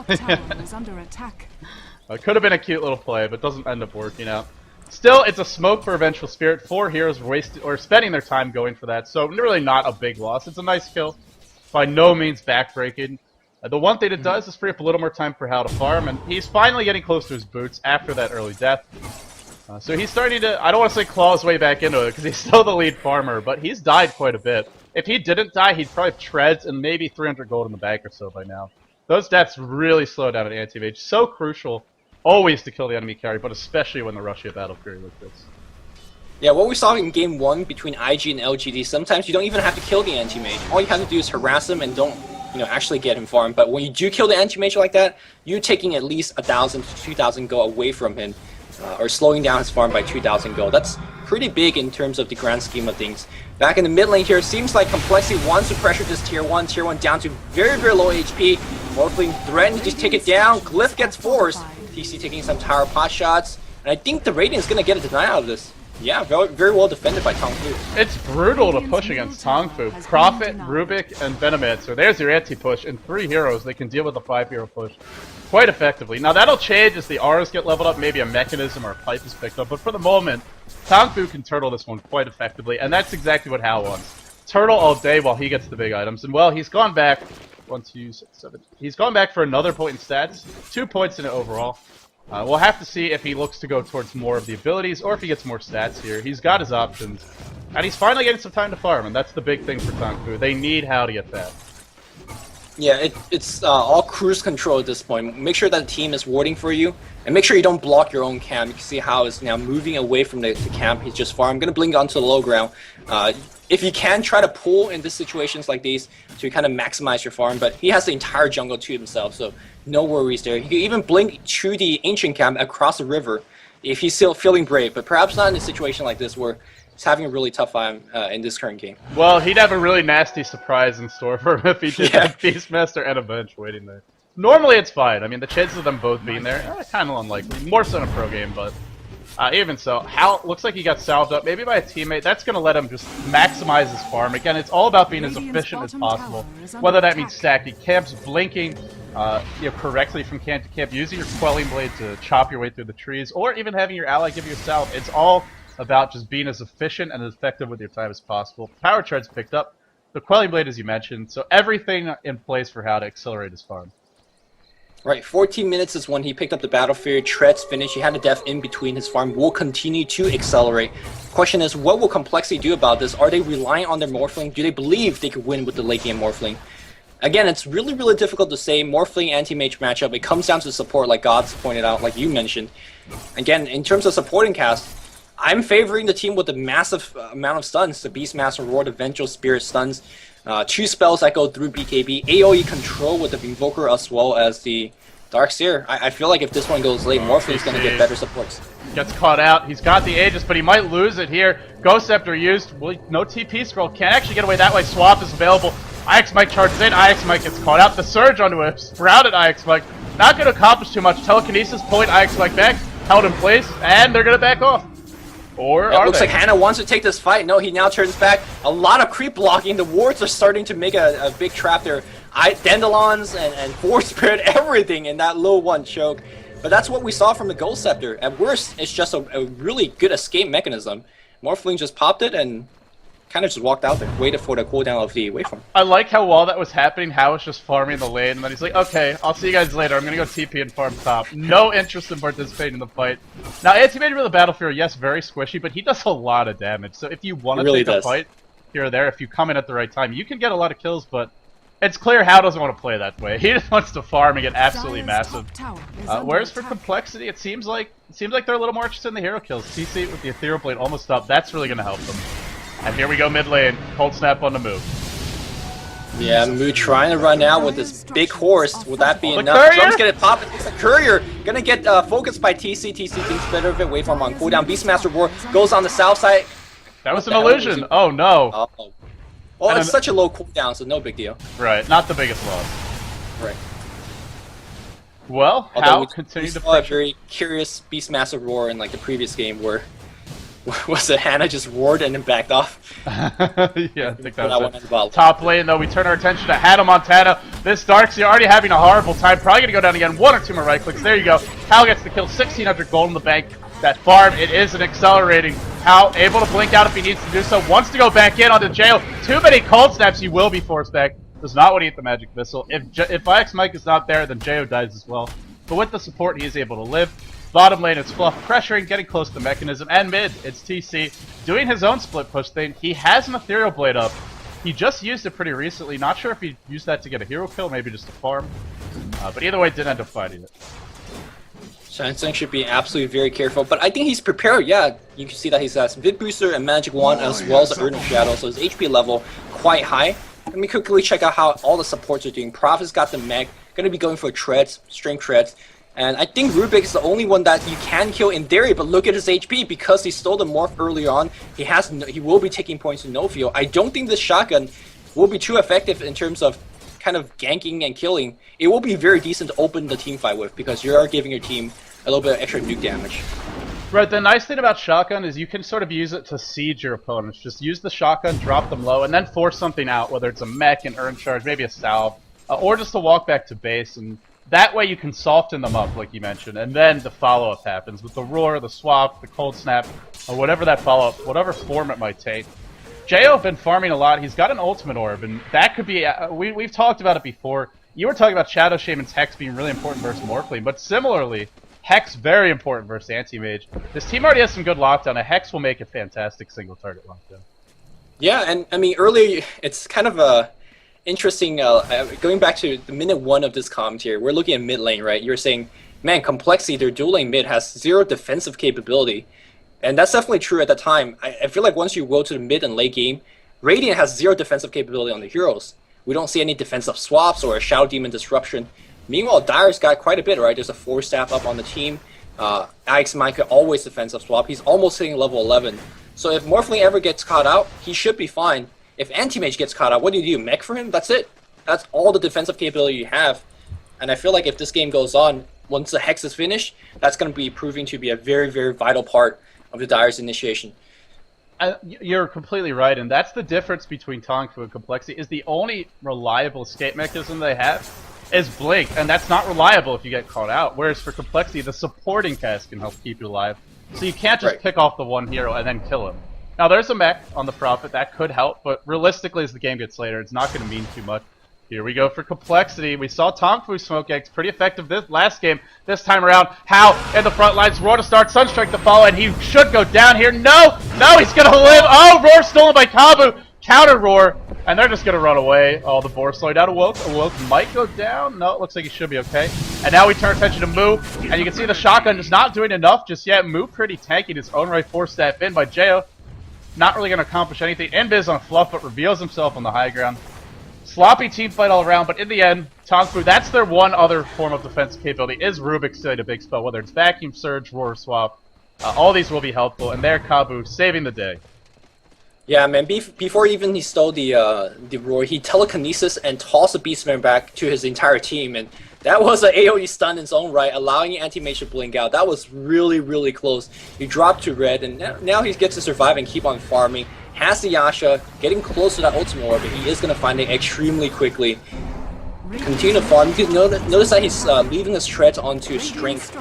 It could have been a cute little play, but doesn't end up working out. Still, it's a smoke for a Vengeful Spirit. 4 heroes spending their time going for that, so really not a big loss. It's a nice kill. By no means backbreaking. The one thing it does is free up a little more time for Hal to farm, and he's finally getting close to his boots after that early death. So he's starting to, I don't want to say claw his way back into it, because he's still the lead farmer, but he's died quite a bit. If he didn't die, he'd probably have treads and maybe 300 gold in the bank or so by now. Those deaths really slow down an anti-mage. So crucial always to kill the enemy carry, but especially when they're rushing a battle fury like this. Yeah, what we saw in game 1 between IG and LGD, sometimes you don't even have to kill the anti-mage. All you have to do is harass him and don't, you know, actually get him farmed. But when you do kill the anti-mage like that, you're taking at least 1,000 to 2,000 gold away from him, or slowing down his farm by 2,000 gold. That's pretty big in terms of the grand scheme of things. Back in the mid lane here, seems like Complexity wants to pressure this tier 1 down to very, very low HP. Morphling threatening to just take it down. Glyph gets forced. TC taking some tower pot shots. And I think the Radiant's going to get a deny out of this. Yeah, very, very well defended by TongFu. It's brutal to push against TongFu. Prophet, Rubik, and Venomancer. There's your anti-push. In 3 heroes, they can deal with a 5-hero push quite effectively. Now that'll change as the auras get leveled up, maybe a mechanism or a pipe is picked up, but for the moment, TongFu can turtle this one quite effectively, and that's exactly what Hal wants. Turtle all day while he gets the big items, and well, he's gone back, 1, 2, 6, 7, he's gone back for another point in stats, 2 points in it overall. We'll have to see if he looks to go towards more of the abilities, or if he gets more stats here. He's got his options, and he's finally getting some time to farm, and that's the big thing for TongFu. They need Hal to get that. Yeah, it's all cruise control at this point. Make sure that the team is warding for you, and make sure you don't block your own camp. You can see how it's now moving away from the camp. He's just far. I'm going to blink onto the low ground. If you can, try to pull in these situations like these to kind of maximize your farm, but he has the entire jungle to himself, so no worries there. He can even blink to the ancient camp across the river if he's still feeling brave, but perhaps not in a situation like this where he's having a really tough time in this current game. Well, he'd have a really nasty surprise in store for him if he did have Beastmaster and a bench waiting there. Normally it's fine. I mean, the chances of them both being there are kind of unlikely. More so in a pro game, but even so, Hal looks like he got salved up, maybe by a teammate. That's going to let him just maximize his farm. Again, it's all about being as efficient as possible, whether that means stacking camps, blinking correctly from camp to camp, using your quelling blade to chop your way through the trees, or even having your ally give you a salve. It's all about just being as efficient and as effective with your time as possible. Power charge picked up, the quelling blade as you mentioned, so everything in place for how to accelerate his farm. Right, 14 minutes is when he picked up the battlefield. Treads finished. He had a death in between. His farm will continue to accelerate. Question is, what will Complexity do about this? Are they relying on their Morphling? Do they believe they could win with the late game Morphling? Again, it's really, really difficult to say. Morphling anti-mage matchup, it comes down to support, like Gods pointed out, like you mentioned. Again, in terms of supporting cast, I'm favoring the team with a massive amount of stuns. The Beastmaster Roar, the Vengeful Spirit stuns. 2 spells that go through BKB. AoE control with the Invoker as well as the Darkseer, I feel like if this one goes late, Morphle's going to get better supports. Gets caught out. He's got the Aegis, but he might lose it here. Ghost Scepter used. Well, no TP scroll. Can't actually get away that way. Swap is available. IX Mike charges in. IX Mike gets caught out. The Surge onto a sprouted IX Mike. Not going to accomplish too much. Telekinesis pulling IX Mike back. Held in place. And they're going to back off. Or it looks like Hannah wants to take this fight. No, he now turns back. A lot of creep blocking. The wards are starting to make a big trap there. Dandelions and Force Spirit, everything in that low one choke. But that's what we saw from the Gold Scepter. At worst, it's just a really good escape mechanism. Morphling just popped it and kind of just walked out there, waited for the cooldown of the waveform. I like how while that was happening, Hao was just farming the lane, and then he's like, okay, I'll see you guys later, I'm gonna go TP and farm top. No interest in participating in the fight. Now, Anti-Mage with the Battlefield, yes, very squishy, but he does a lot of damage, so if you want to take a fight here or there, if you come in at the right time, you can get a lot of kills, but it's clear Hao doesn't want to play that way. He just wants to farm and get absolutely massive. Whereas for Complexity, it seems like they're a little more interested in the hero kills. CC with the Ethereal Blade almost up, that's really gonna help them. And here we go mid lane, Cold Snap on the move. Yeah, Moo trying to run out with this big horse. Will that be enough? Drums get it popped. It's a courier. Gonna get focused by TC. TC thinks better of it. Waveform on cooldown. Beastmaster Roar goes on the south side. That was an illusion. Oh no. Oh, it's such a low cooldown, so no big deal. Right, not the biggest loss. Right. Well, Hao continued to pressure. A very curious Beastmaster Roar in like the previous game where was it Hannah just roared and then backed off? Yeah, I think that was it. Top lane, though, we turn our attention to Hannah Montana. This Darkseer already having a horrible time. Probably going to go down again. One or two more right clicks. There you go. Hao gets the kill. 1,600 gold in the bank. That farm, it is an accelerating. Hao able to blink out if he needs to do so. Wants to go back in onto Jeyo. Too many cold snaps. He will be forced back. Does not want to eat the magic missile. If IX Mike is not there, then Jeyo dies as well. But with the support, he is able to live. Bottom lane, it's Fluff pressuring, getting close to Mechanism, and mid, it's TC doing his own split push thing. He has an Ethereal Blade up. He just used it pretty recently. Not sure if he used that to get a hero kill, maybe just to farm. But either way, didn't end up fighting it. Sansheng should be absolutely very careful, but I think he's prepared. Yeah, you can see that he's got Vid Booster and Magic Wand as well as the Urn of Shadow, so his HP level quite high. Let me quickly check out how all the supports are doing. Prophet's got the mech, going to be going for treads, strength treads. And I think Rubik is the only one that you can kill in theory, but look at his HP because he stole the morph earlier on. He will be taking points in no field. I don't think this shotgun will be too effective in terms of kind of ganking and killing. It will be very decent to open the team fight with because you are giving your team a little bit of extra nuke damage. Right, the nice thing about shotgun is you can sort of use it to siege your opponents. Just use the shotgun, drop them low, and then force something out, whether it's a mech, an urn charge, maybe a salve, or just a walk back to base. And that way you can soften them up, like you mentioned, and then the follow-up happens with the roar, the swap, the cold snap, or whatever that follow-up, whatever form it might take. Jeyo been farming a lot. He's got an ultimate orb, and that could be... we've talked about it before. You were talking about Shadow Shaman's Hex being really important versus Morphling, but similarly, Hex very important versus Anti-Mage. This team already has some good lockdown. A Hex will make a fantastic single-target lockdown. Yeah, and I mean, earlier, it's kind of a... interesting, going back to the minute one of this commentary, we're looking at mid lane, right? You're saying, man, Complexity, their dual lane mid has zero defensive capability. And that's definitely true at the time. I feel like once you go to the mid and late game, Radiant has zero defensive capability on the heroes. We don't see any defensive swaps or a Shadow Demon disruption. Meanwhile, Dire's got quite a bit, right? There's a 4-staff up on the team. Alex Micah always defensive swap. He's almost hitting level 11. So if Morphling ever gets caught out, he should be fine. If Anti-Mage gets caught out, what do? Mech for him? That's it. That's all the defensive capability you have. And I feel like if this game goes on, once the Hex is finished, that's going to be proving to be a very, very vital part of the Dire's initiation. You're completely right, and that's the difference between TongFu and Complexity, is the only reliable escape mechanism they have is Blink, and that's not reliable if you get caught out. Whereas for Complexity, the supporting cast can help keep you alive. So you can't just pick off the one hero and then kill him. Now, there's a mech on the Prophet. That could help, but realistically, as the game gets later, it's not going to mean too much. Here we go for Complexity. We saw TongFu smoke eggs pretty effective this last game. This time around, Hao in the front lines. Roar to start, Sunstrike to follow, and he should go down here. No! No, he's going to live! Oh, Roar stolen by Kabu! Counter Roar, and they're just going to run away. Oh, the boar slowed down. Awoke might go down. No, it looks like he should be okay. And now we turn attention to Moo, and you can see the shotgun just not doing enough just yet. Moo pretty tanky, his own right 4-staff in by Jeyo. Not really going to accomplish anything. Invis on Fluff, but reveals himself on the high ground. Sloppy team fight all around, but in the end, TongFu, that's their one other form of defense capability, is Rubik's doing a big spell, whether it's Vacuum Surge, Roar Swap. All these will be helpful, and there Kabu saving the day. Yeah, man, before even he stole the Roar, he telekinesis and tossed the Beastman back to his entire team, and that was an AoE stun in its own right, allowing Anti-Mage to blink out. That was really, really close. He dropped to red, and now he gets to survive and keep on farming. Has the Yasha, getting close to that ultimate orb, but he is going to find it extremely quickly. Continue to farm. You can notice that he's leaving his treads onto strength.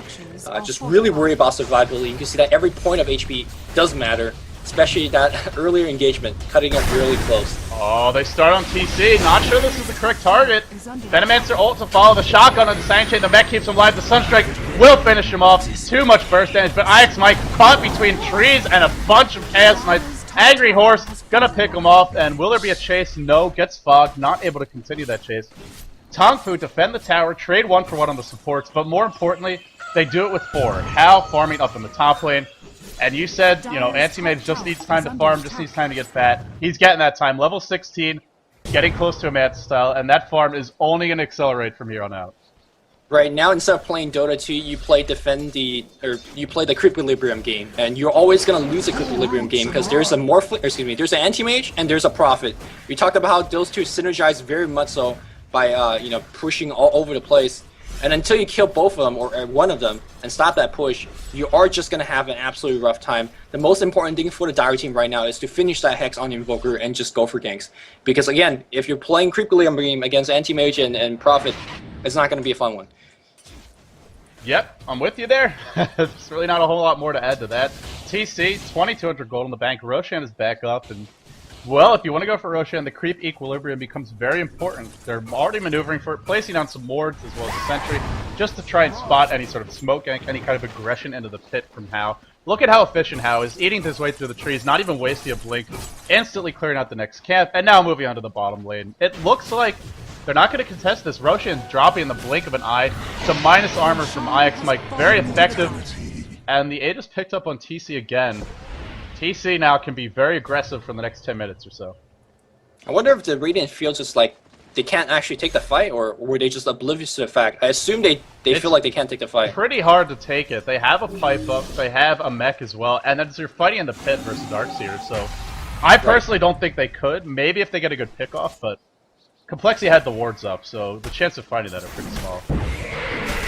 Just really worried about survivability. You can see that every point of HP does matter, especially that earlier engagement, cutting it really close. Oh, they start on TC. Not sure this is the correct target. Venomancer ult to follow the shotgun on the sansheng. The mech keeps him alive. The Sunstrike will finish him off. Too much burst damage, but IX Mike caught between trees and a bunch of Chaos Knights. Angry Horse gonna pick him off, and will there be a chase? No, gets fogged, not able to continue that chase. TongFu defend the tower, trade 1 for 1 on the supports, but more importantly, they do it with 4. Hal farming up in the top lane. And you said, you know, Anti-Mage just needs time to farm, just needs time to get fat. He's getting that time. Level 16, getting close to a Manta style, and that farm is only going to accelerate from here on out. Right now, instead of playing Dota 2, you play the Equilibrium game, and you're always gonna lose the Equilibrium game because there's a there's an Anti-Mage and there's a Prophet. We talked about how those two synergize very much so by you know, pushing all over the place. And until you kill both of them, or one of them, and stop that push, you are just going to have an absolutely rough time. The most important thing for the Dire team right now is to finish that Hex on Invoker and just go for ganks. Because again, if you're playing Creepilium Beam against Anti-Mage and Prophet, it's not going to be a fun one. Yep, I'm with you there. There's really not a whole lot more to add to that. TC, 2200 gold in the bank. Roshan is back up, and well, if you want to go for Roshan, the creep equilibrium becomes very important. They're already maneuvering for it, placing down some wards as well as a sentry, just to try and spot any sort of smoke gank, any kind of aggression into the pit from Hao. Look at how efficient Hao is, eating his way through the trees, not even wasting a blink, instantly clearing out the next camp, and now moving on to the bottom lane. It looks like they're not going to contest this. Roshan's dropping in the blink of an eye. Some minus armor from IX Mike, very effective, and the Aegis picked up on TC again. TC now can be very aggressive for the next 10 minutes or so. I wonder if the Radiant feels just like they can't actually take the fight, or were they just oblivious to the fact? I assume they feel like they can't take the fight. Pretty hard to take it. They have a pipe up, they have a mech as well, and then you're fighting in the pit versus Darkseer, so I personally don't think they could. Maybe if they get a good pick off, but Complexity had the wards up, so the chance of fighting that are pretty small.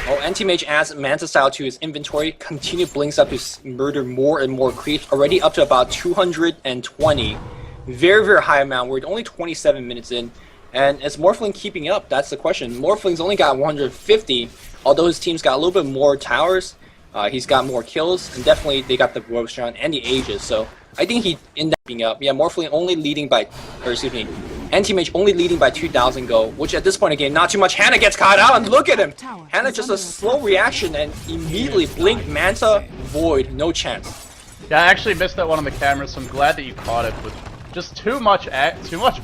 Oh, Anti-Mage adds Manta Style to his inventory, continue blinks up to murder more and more creeps, already up to about 220. Very, very high amount. We're only 27 minutes in, and is Morphling keeping up? That's the question. Morphling's only got 150, although his team's got a little bit more towers. He's got more kills, and definitely they got the Roshan and the Aegis, so I think he ended up keeping up. Yeah, Morphling only leading by, or excuse me, Anti-Mage only leading by 2,000 gold, which at this point in the game, not too much. Hannah gets caught out, and look at him! Hannah just a slow reaction and immediately blink, Manta, Void, no chance. Yeah, I actually missed that one on the camera, so I'm glad that you caught it, but just too much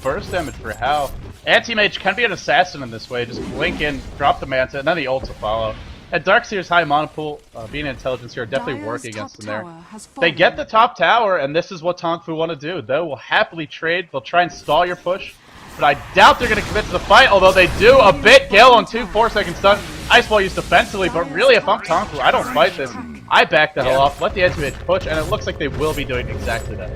burst damage for Hal. Anti-Mage can be an assassin in this way, just blink in, drop the Manta, and then the ult to follow. And Darkseer's high mana pool, being intelligence here, are definitely working against them there. They get the top tower, and this is what TongFu want to do. They will happily trade, they'll try and stall your push, but I doubt they're going to commit to the fight, although they do a bit. Gale on 2 4-second stun. Ice Ball used defensively, but really if I'm TongFu, I don't fight this. I back the hell off, let the Anti-Mage push, and it looks like they will be doing exactly that.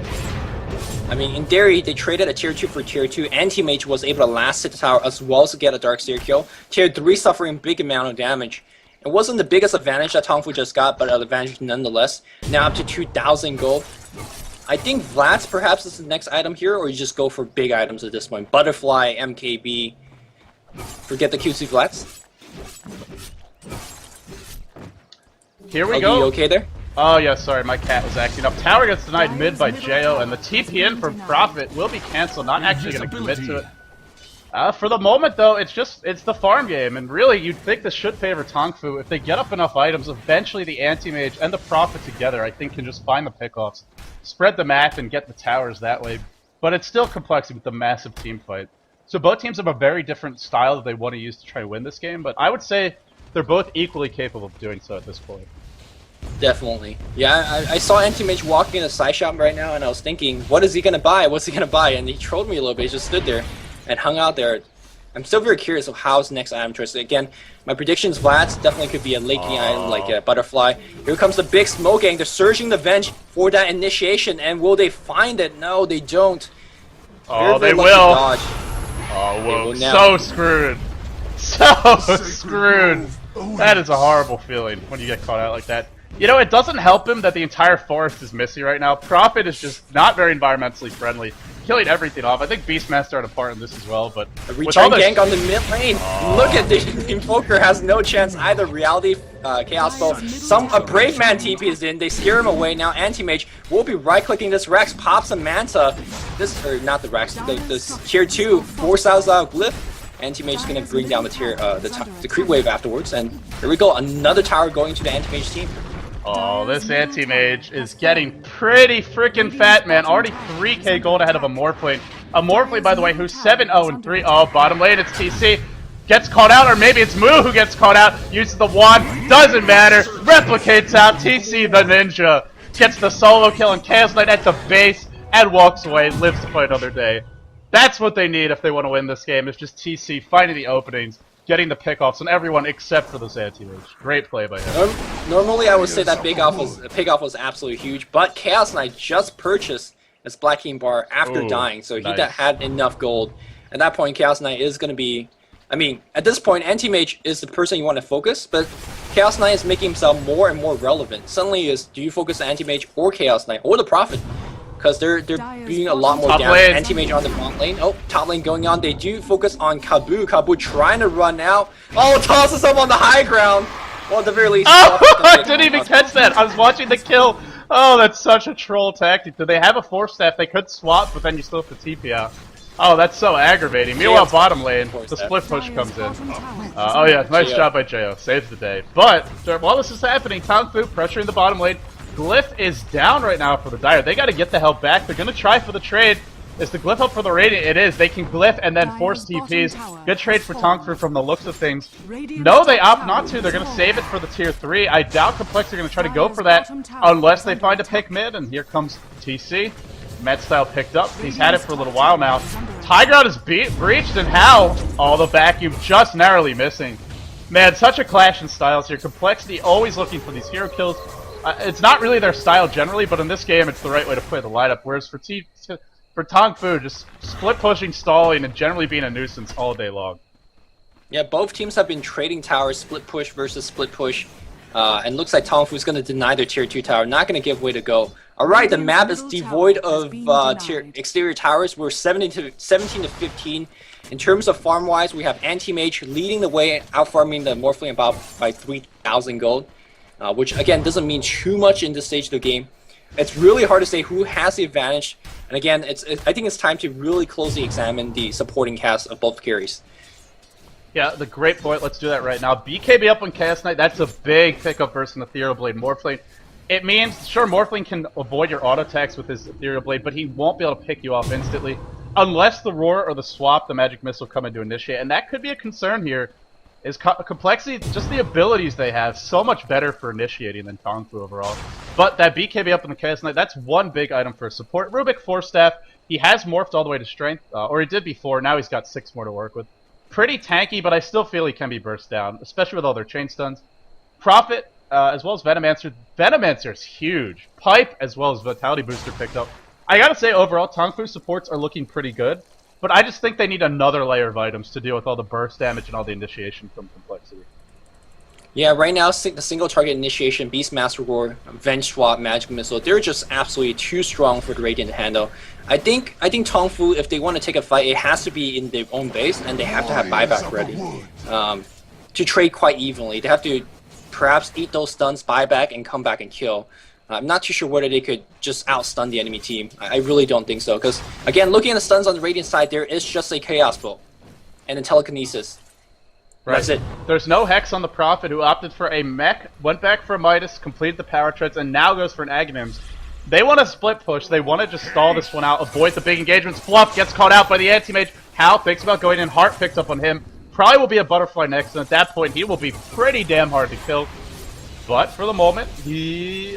I mean, in theory, they traded a tier 2 for tier 2. Anti-Mage was able to last hit the tower as well as get a Darkseer kill. Tier 3 suffering big amount of damage. It wasn't the biggest advantage that TongFu just got, but an advantage nonetheless. Now up to 2,000 gold. I think Vlad's perhaps is the next item here, or you just go for big items at this point. Butterfly, MKB. Forget the cutesy Vlads. Here we go. You okay there? Oh yeah, sorry, my cat was acting up. Tower gets denied mid by Jeyo, and the TP in from Prophet will be cancelled. Not actually going to commit to it. For the moment, though, it's the farm game, and really, you'd think this should favor TongFu. If they get up enough items, eventually the Anti-Mage and the Prophet together, I think, can just find the pickoffs, spread the map, and get the towers that way. But it's still complexity with the massive team fight. So both teams have a very different style that they want to use to try and win this game, but I would say they're both equally capable of doing so at this point. Definitely. Yeah, I saw Anti-Mage walking in a side shop right now, and I was thinking, what is he going to buy? What's he going to buy? And he trolled me a little bit. He just stood there. and hung out there. I'm still very curious of how's next item choice. Again, my predictions, Vlad's definitely could be a late game item like a butterfly. Here comes the big smoke gang. They're surging the Venge for that initiation, and will they find it? No, they don't. Oh, very they lucky will. Dodge. Oh, whoa. will now. So screwed. So screwed. That is a horrible feeling when you get caught out like that. You know, it doesn't help him that the entire forest is missy right now. Prophet is just not very environmentally friendly, killing everything off. I think Beastmaster had a part in this as well, but a return gank on the mid lane. Look at the Invoker has no chance either. Reality, Chaos Bow. A Brave Man TP is in. They scare him away. Now Anti-Mage will be right-clicking this. Rex pops a Manta. Not the Rex, the tier 2 force out Glyph. Anti-Mage is going to bring down the creep wave afterwards. And here we go. Another tower going to the Anti-Mage team. Oh, this Anti-Mage is getting pretty freaking fat, man. Already 3k gold ahead of a Morphling. A Morphling, by the way, who's 7-0-3. Oh, bottom lane, it's TC. Gets caught out, or maybe it's Moo who gets caught out. Uses the wand, doesn't matter. Replicates out. TC the ninja gets the solo kill, and Chaos Knight at the base and walks away, lives to play another day. That's what they need if they want to win this game. It's just TC finding the openings, getting the pickoffs on everyone except for this Anti-Mage. Great play by him. Normally, I would say that pickoff was absolutely huge, but Chaos Knight just purchased his Black King bar after dying, so he had enough gold. At that point, Chaos Knight is going to be... I mean, at this point, Anti-Mage is the person you want to focus, but Chaos Knight is making himself more and more relevant. Suddenly, do you focus on Anti-Mage or Chaos Knight or the Prophet? Because they're being a lot more damage. Anti-Mage on the bot lane. Oh, top lane going on. They do focus on Kabu. Kabu trying to run out. Oh, tosses him on the high ground. Well, at the very least... Oh, I didn't even catch that. I was watching the kill. Oh, that's such a troll tactic. Do they have a Force Staff? They could swap, but then you still have to TP out. Oh, that's so aggravating. Meanwhile, bottom lane, the split push comes in. Oh yeah, nice job by Jeyo. Saves the day. But, while this is happening, TongFu pressuring the bottom lane. Glyph is down right now for the Dire. They gotta get the help back. They're gonna try for the trade. Is the Glyph up for the Radiant? It is. They can Glyph and then force TPs. Good trade for TongFu from the looks of things. No, they opt not to. They're gonna save it for the tier 3. I doubt Complex are gonna try to go for that unless they find a pick mid, and here comes TC. Met style picked up. He's had it for a little while now. Tigrout is breached, and how? Oh, the vacuum just narrowly missing. Man, such a clash in styles here. Complexity always looking for these hero kills. It's not really their style generally, but in this game, it's the right way to play the lineup. Whereas for TongFu, just split pushing, stalling, and generally being a nuisance all day long. Yeah, both teams have been trading towers, split push versus split push. And looks like TongFu is going to deny their tier 2 tower, not going to give way to go. Alright, the map is devoid of exterior towers. We're 17 to 15. In terms of farm-wise, we have Anti-Mage leading the way, out-farming the Morphling about by 3,000 gold. Which, again, doesn't mean too much in this stage of the game. It's really hard to say who has the advantage. And again, I think it's time to really closely examine the supporting cast of both carries. Yeah, the great point. Let's do that right now. BKB up on Chaos Knight. That's a big pickup versus an Ethereal Blade Morphling. It means, sure, Morphling can avoid your auto attacks with his Ethereal Blade, but he won't be able to pick you off instantly unless the Roar or the Swap, the Magic Missile, come in to initiate. And that could be a concern here. Is Complexity, just the abilities they have, so much better for initiating than TongFu overall. But that BKB up on the Chaos Knight, that's one big item for support. Rubik Force Staff, he has morphed all the way to Strength, or he did before, now he's got 6 more to work with. Pretty tanky, but I still feel he can be burst down, especially with all their chain stuns. Prophet, as well as Venomancer. Venomancer's huge. Pipe, as well as Vitality Booster picked up. I gotta say, overall, TongFu supports are looking pretty good. But I just think they need another layer of items to deal with all the burst damage and all the initiation from Complexity. Yeah, right now, the single target initiation, Beastmaster Roar, Venge Swap, Magic Missile, they're just absolutely too strong for the Radiant to handle. I think TongFu, if they want to take a fight, it has to be in their own base, and they have to have buyback ready to trade quite evenly. They have to perhaps eat those stuns, buyback, and come back and kill. I'm not too sure whether they could just outstun the enemy team. I really don't think so, because, again, looking at the stuns on the Radiant side, there is just a Chaos Bolt and a Telekinesis. Right. That's it. There's no Hex on the Prophet, who opted for a mech, went back for a Midas, completed the power treads, and now goes for an Aghanims. They want to split push. They want to just stall this one out, avoid the big engagements. Fluff gets caught out by the Anti-Mage. Hal thinks about going in. Heart picks up on him. Probably will be a Butterfly next, and at that point, he will be pretty damn hard to kill. But for the moment,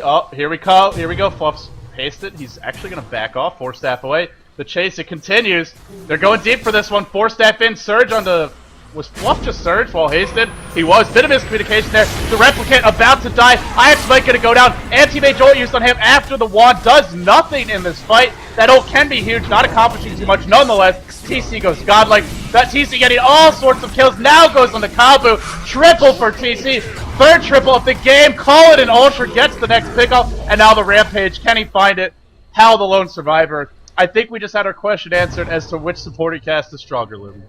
oh, here we go. Fluff's paced it. He's actually going to back off, Force Staff away. The chase, it continues. They're going deep for this one. 4-step in, Surge on the... Was Fluff just Surge while hasted? He was. Bit of miscommunication there. The Replicant about to die. IX Mike gonna go down. Anti-mage ult used on him after the wand. Does nothing in this fight. That ult can be huge, not accomplishing too much. Nonetheless, TC goes godlike. That TC getting all sorts of kills. Now goes on the kabu. Triple for TC. Third triple of the game. Call it an ultra. Gets the next pickup. And now the Rampage. Can he find it? Hal the lone survivor. I think we just had our question answered as to which supporting cast is stronger, Livy.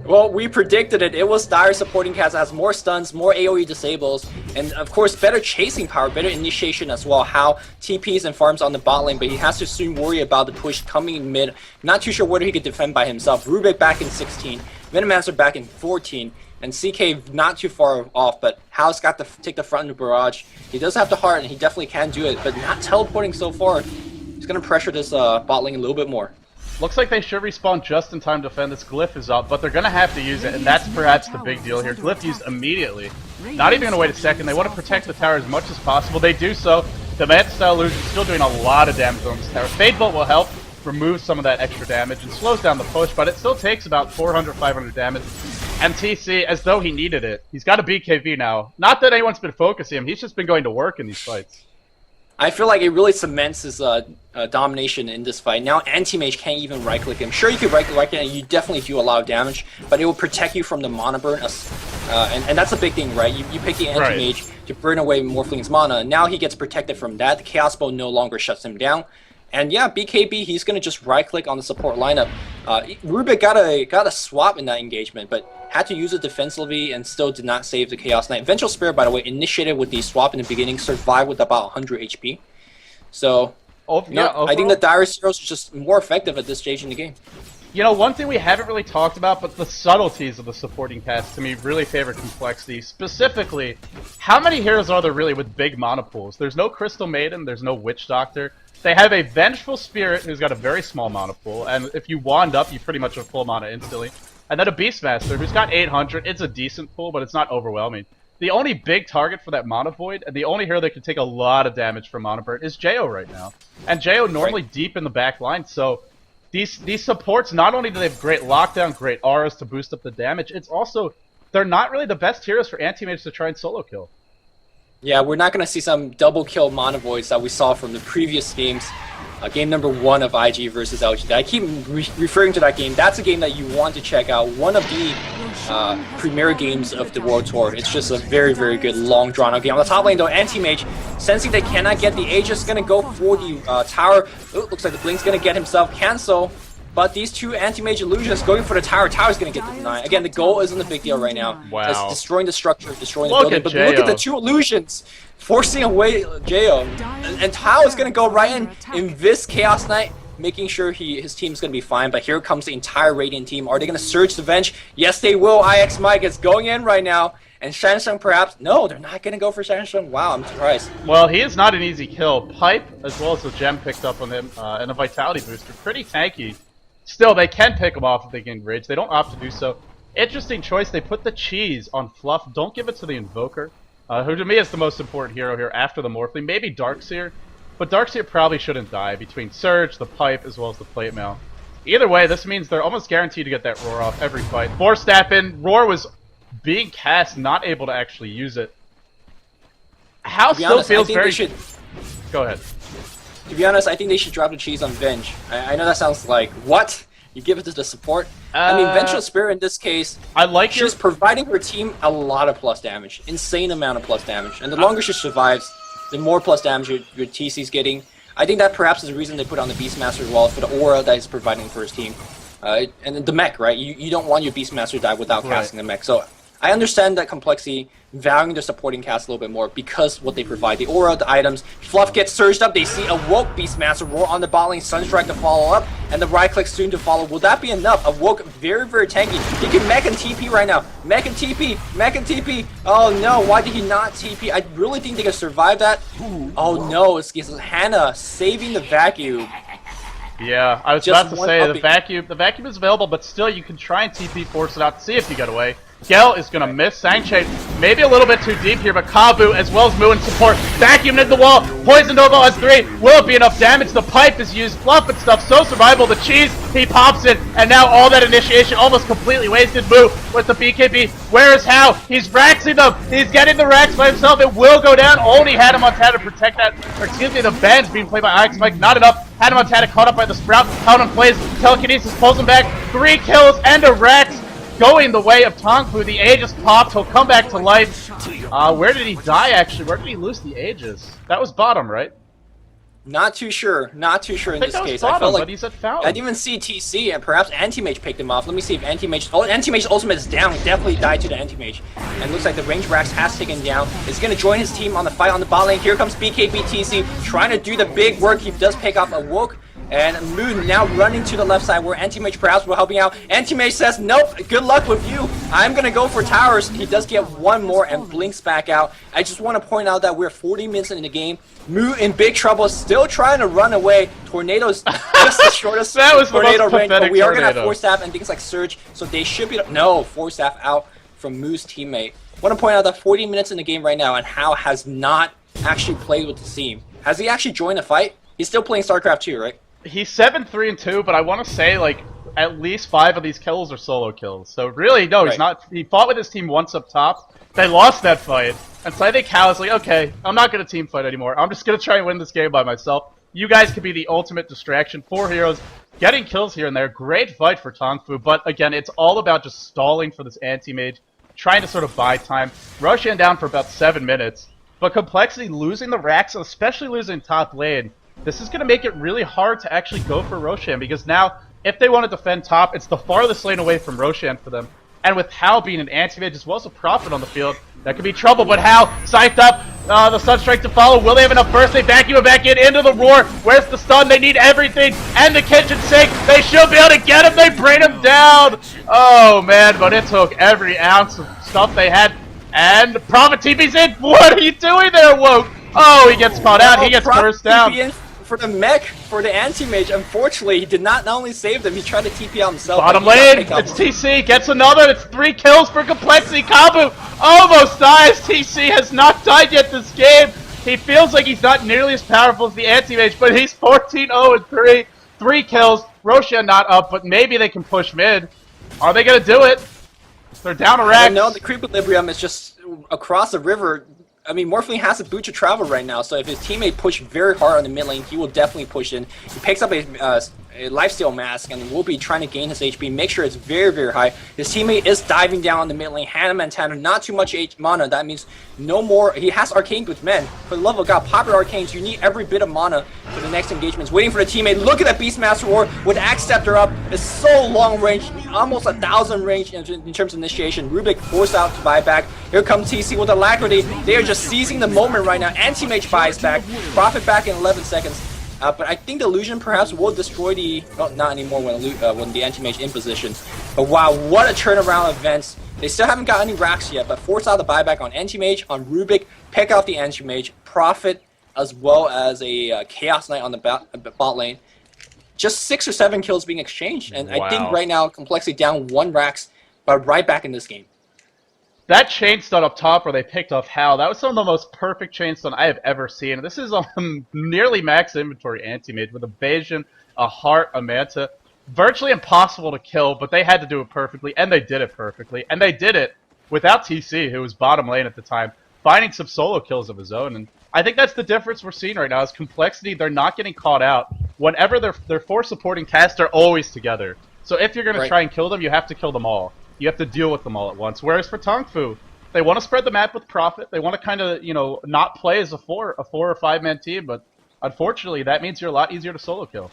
Well, we predicted it. It was Dire supporting cast that has more stuns, more AoE disables, and of course better chasing power, better initiation as well. How TPs and farms on the bot lane, but he has to soon worry about the push coming in mid. Not too sure whether he could defend by himself. Rubik back in 16, Venomancer back in 14, and CK not too far off, but Hal's got to take the front in the barrage. He does have the heart, and he definitely can do it, but not teleporting so far. He's going to pressure this bot lane a little bit more. Looks like they should respawn just in time to defend. This glyph is up, but they're going to have to use it, and that's perhaps the big deal here. Glyph used immediately. Not even going to wait a second. They want to protect the tower as much as possible. They do so. The Manta illusion still doing a lot of damage on this tower. Fade Bolt will help remove some of that extra damage and slows down the push, but it still takes about 400, 500 damage. And TC, as though he needed it. He's got a BKB now. Not that anyone's been focusing him. He's just been going to work in these fights. I feel like it really cements his domination in this fight. Now Anti-Mage can't even right-click him. Sure, you could right-click it and you definitely do a lot of damage, but it will protect you from the mana burn. And that's a big thing, right? You pick the Anti-Mage to burn away Morphling's mana. Now he gets protected from that. The Chaos Bow no longer shuts him down. And yeah, BKB, he's going to just right-click on the support lineup. Rubik got a swap in that engagement, but had to use it defensively and still did not save the Chaos Knight. Vengeful Spirit, by the way, initiated with the swap in the beginning, survived with about 100 HP. So, I think the Dire Heroes are just more effective at this stage in the game. You know, one thing we haven't really talked about, but the subtleties of the supporting cast, to me, really favor complexity. Specifically, how many heroes are there really with big mana pools? There's no Crystal Maiden, there's no Witch Doctor. They have a Vengeful Spirit who's got a very small mana pool, and if you wand up, you pretty much have full mana instantly. And then a Beastmaster who's got 800. It's a decent pool, but it's not overwhelming. The only big target for that Mana Void, and the only hero that can take a lot of damage from Mana Burn, is Jeyo right now. And Jeyo normally deep in the back line, so these supports, not only do they have great lockdown, great auras to boost up the damage, it's also, they're not really the best heroes for anti-mage to try and solo kill. Yeah, we're not going to see some double kill Mana Voids that we saw from the previous games. Game number 1 of IG versus LG. I keep referring to that game. That's a game that you want to check out. One of the premier games of the World Tour. It's just a very, very good long drawn out game. On the top lane though, Anti-Mage, sensing they cannot get the Aegis, going to go for the tower. Ooh, looks like the Blink's going to get himself cancel. But these two Anti-Mage illusions going for the tower. Tower's going to get the deny. Again, the goal isn't a big deal right now. Wow. It's destroying the structure, destroying the building. But look at the two illusions forcing away Jeyo. And Tao is going to go right in this Chaos Knight, making sure his team's going to be fine. But here comes the entire Radiant team. Are they going to surge the bench? Yes, they will. IX Mike is going in right now. And sansheng perhaps? No, they're not going to go for sansheng. Wow, I'm surprised. Well, he is not an easy kill. Pipe, as well as the gem picked up on him, and a Vitality booster. Pretty tanky. Still, they can pick him off if they gain Rage. They don't opt to do so. Interesting choice. They put the cheese on Fluff. Don't give it to the Invoker, who to me is the most important hero here after the Morphling. Maybe Darkseer, but Darkseer probably shouldn't die between Surge, the Pipe, as well as the Plate Mail. Either way, this means they're almost guaranteed to get that Roar off every fight. 4-step in. Roar was being cast, not able to actually use it. Hal still feels very... Go ahead. To be honest, I think they should drop the cheese on Venge. I know that sounds like, what? You give it to the support? I mean, Vengeful Spirit in this case, she's providing her team a lot of plus damage. Insane amount of plus damage. And the longer she survives, the more plus damage your TC's getting. I think that perhaps is the reason they put on the Beastmaster as well, for the aura that he's providing for his team. And then the mech, right? You don't want your Beastmaster to die without casting the mech. So I understand that complexity, valuing their supporting cast a little bit more because what they provide. The aura, the items. Fluff gets surged up. They see Awoke Beastmaster roar on the bot lane. Sunstrike to follow up. And the right click soon to follow. Will that be enough? Awoke very, very tanky. He can mech and TP right now. Mech and TP. Mech and TP. Oh no, why did he not TP? I really think they can survive that. Oh no, it's Hannah saving the vacuum. Yeah, I was about to say the vacuum is available, but still you can try and TP force it out to see if you get away. Gale is going to miss sansheng. Maybe a little bit too deep here, but Kabu as well as Mu in support. Vacuumed into the wall. Poison Nova on 3. Will it be enough damage? The pipe is used. fluffnstuff. So survival. The cheese. He pops it. And now all that initiation almost completely wasted. Mu with the BKB. Where is How? He's raxing them. He's getting the rax by himself. It will go down. Only Hannah Montana to protect that. Or excuse me, the band's being played by Ix Mike. Not enough. Hannah Montana caught up by the Sprout. Count on plays. Telekinesis pulls him back. 3 kills and a rax. Going the way of TongFu. The Aegis popped. He'll come back to life. Where did he die, actually? Where did he lose the Aegis? That was bottom, right? Not too sure. Not too sure in this case. Bottom, I felt like but he's at fountain. I didn't even see TC, and perhaps Anti-Mage picked him off. Let me see if Anti-Mage... Oh, Anti-Mage's ultimate is down. He definitely died to the Anti-Mage. And looks like the range Rax has taken down. He's going to join his team on the fight on the bot lane. Here comes BKB TC, trying to do the big work. He does pick up Awoke. And Moon now running to the left side where Anti-Mage perhaps will helping out. Anti-Mage says, nope, good luck with you. I'm going to go for towers. He does get one more and blinks back out. I just want to point out that we're 40 minutes in the game. Mu in big trouble, still trying to run away. Tornado's just the shortest that was tornado the most range, but we are going to have tornado. Force Staff and things like Surge, so they should be... No, Force Staff out from Mu's teammate. I want to point out that 40 minutes in the game right now, and How has not actually played with the team. Has he actually joined the fight? He's still playing StarCraft 2, right? He's 7-3-2, but I want to say, like, at least 5 of these kills are solo kills. So really, no, he's not. He fought with his team once up top. They lost that fight. And so I think Hal is like, okay, I'm not going to team fight anymore. I'm just going to try and win this game by myself. You guys could be the ultimate distraction. 4 heroes getting kills here and there. Great fight for TongFu. But again, it's all about just stalling for this anti-mage. Trying to sort of buy time. Roshan down for about 7 minutes. But Complexity losing the racks, especially losing top lane. This is going to make it really hard to actually go for Roshan, because now, if they want to defend top, it's the farthest lane away from Roshan for them. And with Hal being an anti-mage as well as a Prophet on the field, that could be trouble. But Hal, scythed up, the Sunstrike to follow. Will they have enough burst? They vacuum it back in, into the roar. Where's the stun? They need everything. And the kitchen sink. They should be able to get him. They bring him down. Oh, man, but it took every ounce of stuff they had. And Prophet TP's in. What are you doing there, Woke? Oh, he gets caught out. He gets burst down. For the mech, for the anti-mage, unfortunately, he did not only save them, he tried to TP out himself. Bottom lane, it's TC, gets another, it's 3 kills for Complexity. Kabu almost dies. TC has not died yet this game. He feels like he's not nearly as powerful as the anti-mage, but he's 14-0-3. 3 kills, Roshan not up, but maybe they can push mid. Are they going to do it? They're down a rack. No, the creep equilibrium is just across the river. I mean, Morphling has a boot to travel right now, so if his teammate pushed very hard on the mid lane, he will definitely push in. He picks up a lifesteal mask and will be trying to gain his HP, make sure it's very, very high. His teammate is diving down on the mid lane. Hannah Montana, not too much mana. That means no more. He has Arcane with men. For the love of God, popular Arcanes, you need every bit of mana for the next engagements. Waiting for the teammate. Look at that Beastmaster Roar with Axe Scepter up. It's so long range, almost 1,000 range in terms of initiation. Rubik forced out to buy back. Here comes TC with Alacrity. They are just seizing the moment right now. Anti-Mage buys back. Profit back in 11 seconds. But I think the Illusion perhaps will destroy the... Well, not anymore when the Anti-Mage in position. But wow, what a turnaround events. They still haven't got any racks yet, but force out the buyback on Anti-Mage, on Rubik, pick out the Anti-Mage, Profit, as well as a Chaos Knight on the bot lane. Just 6 or 7 kills being exchanged, and wow. I think right now Complexity down 1 racks, but right back in this game. That chain stun up top where they picked off Hal, that was some of the most perfect chain stun I have ever seen. This is nearly max inventory anti-mage with evasion, a heart, a manta. Virtually impossible to kill, but they had to do it perfectly, and they did it perfectly. And they did it without TC, who was bottom lane at the time, finding some solo kills of his own. And I think that's the difference we're seeing right now, is Complexity, they're not getting caught out. Whenever their 4 supporting casts, they're always together. So if you're going to try and kill them, you have to kill them all. You have to deal with them all at once. Whereas for TongFu, they want to spread the map with Profit. They want to kind of, not play as a 4 or 5-man team, but unfortunately, that means you're a lot easier to solo kill.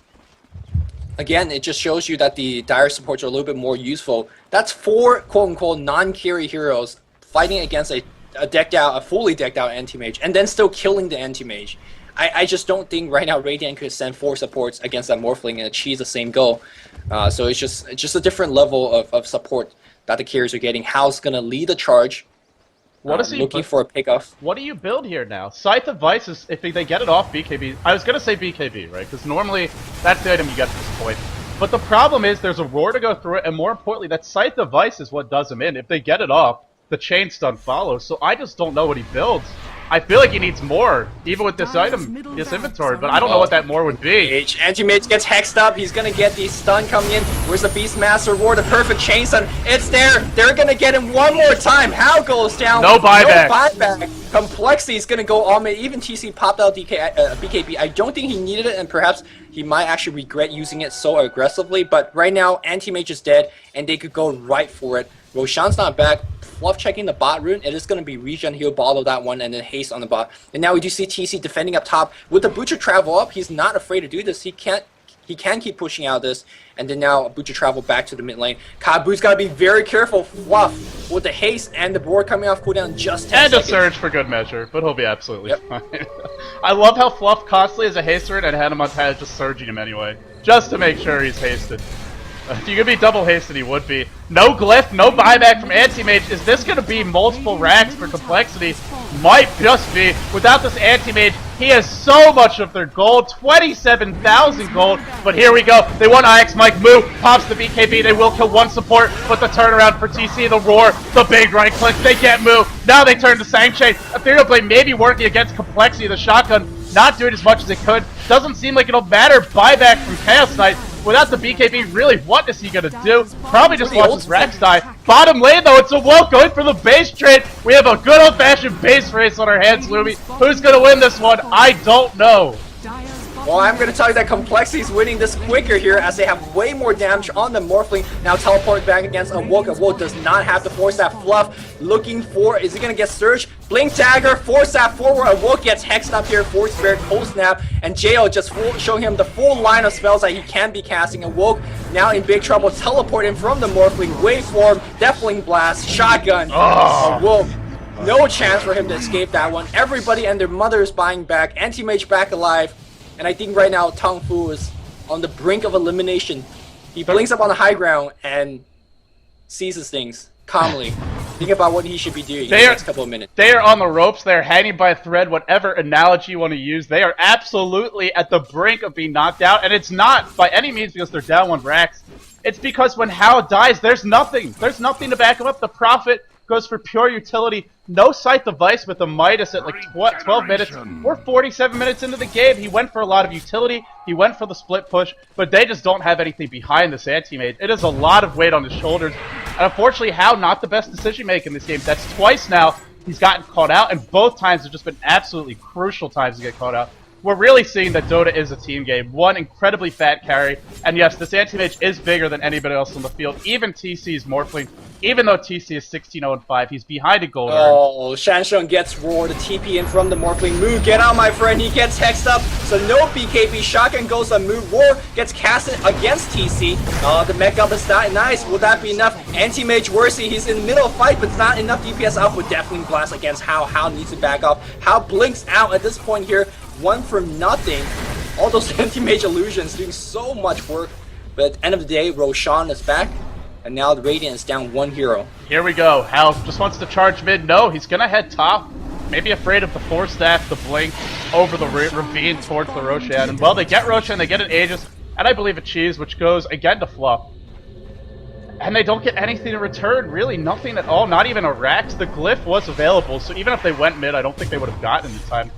Again, it just shows you that the dire supports are a little bit more useful. That's 4 quote-unquote non-carry heroes fighting against a fully decked out anti-mage, and then still killing the anti-mage. I just don't think right now Radiant could send 4 supports against that Morphling and achieve the same goal. So it's just a different level of support that the carriers are getting. Hal's gonna lead the charge. What is he looking for a pickoff? What do you build here now? Scythe of Vice is, if they get it off BKB, I was gonna say BKB, right? Because normally that's the item you get at this point. But the problem is there's a roar to go through it, and more importantly, that sight device is what does him in. If they get it off, the chain stun follows. So I just don't know what he builds. I feel like he needs more, even with this item, this inventory, but I don't know what that more would be. Anti-Mage gets hexed up. He's gonna get the stun coming in. Where's the Beastmaster War? The perfect chain stun. It's there. They're gonna get him one more time. How goes down? No buyback. No buyback. Complexity is gonna go all mid. Even TC popped out BKB. I don't think he needed it, and perhaps he might actually regret using it so aggressively. But right now, Anti-Mage is dead, and they could go right for it. Roshan's not back. Fluff checking the bot rune. It is going to be regen. He'll bottle that one and then haste on the bot. And now we do see TC defending up top. With the Butcher travel up, he's not afraid to do this. He can keep pushing out this. And then now Butcher travel back to the mid lane. Kabu's got to be very careful. Fluff with the haste and the board coming off cooldown just 10 seconds. And a surge for good measure, but he'll be absolutely fine. I love how Fluff constantly is a haster and Hannah Montana just surging him anyway. Just to make sure he's hasted. If you could be double hasted, he would be. No glyph, no buyback from Anti-Mage. Is this going to be multiple racks for Complexity? Might just be. Without this Anti-Mage, he has so much of their gold. 27,000 gold. But here we go. They want IX Mike. Moo pops the BKB. They will kill one support. But the turnaround for TC, the roar, the big right click. They get Moo. Now they turn to sansheng. Ethereal Blade maybe working against Complexity. The shotgun not doing as much as it could. Doesn't seem like it'll matter. Buyback from Chaos Knight. Without the BKB, really, what is he gonna do? Probably just watch his Rex die. Bottom lane, though, it's awoke going for the base trade. We have a good old-fashioned base race on our hands, Lumi. Who's gonna win this one? I don't know. Well, I'm going to tell you that Complexity is winning this quicker here as they have way more damage on the Morphling. Now teleport back against Awoke. Awoke does not have to force that Fluff. Looking for, is he going to get Surge? Blink Dagger, force that forward. Awoke gets hexed up here, Force Spirit, Cold Snap, and jeyo just showing him the full line of spells that he can be casting. Awoke now in big trouble, teleporting from the Morphling, Waveform, Deathling Blast, Shotgun. Awoke. No chance for him to escape that one. Everybody and their mother is buying back. Anti-Mage back alive. And I think right now TongFu is on the brink of elimination. He blinks up on the high ground and seizes things calmly. Think about what he should be doing in the next couple of minutes. They are on the ropes. They are hanging by a thread, whatever analogy you want to use. They are absolutely at the brink of being knocked out. And it's not by any means because they're down one racks. It's because when Hao dies, there's nothing. There's nothing to back him up. The Prophet goes for pure utility. No sight device with the Midas at like 12 minutes. We're 47 minutes into the game. He went for a lot of utility. He went for the split push, but they just don't have anything behind this Anti-Mage. It is a lot of weight on his shoulders. And unfortunately, Hao not the best decision maker in this game. That's twice now he's gotten caught out, and both times have just been absolutely crucial times to get caught out. We're really seeing that Dota is a team game. One incredibly fat carry, and yes, this Anti-Mage is bigger than anybody else on the field. Even TC's Morphling, even though TC is 16-0-5, he's behind a gold. Oh, sansheng gets roared, the TP in from the Morphling. Moo, get out, my friend. He gets hexed up, so no BKB. Shotgun goes on Moo. Roar gets casted against TC. The mech up is not nice. Will that be enough? Anti-Mage Worcy, he's in the middle of fight, but it's not enough DPS output. Deathling Blast against Hao. Hao needs to back off. Hao blinks out at this point here. One for nothing. All those Anti-Mage illusions doing so much work. But at the end of the day, Roshan is back. And now the Radiant is down one hero. Here we go. Hal just wants to charge mid. No, he's going to head top. Maybe afraid of the Force Staff, the Blink, over the ravine towards the Roshan. And well, they get Roshan, they get an Aegis, and I believe a Cheese, which goes again to Fluff. And they don't get anything in return, really nothing at all, not even a Rax. The Glyph was available, so even if they went mid, I don't think they would have gotten it in time.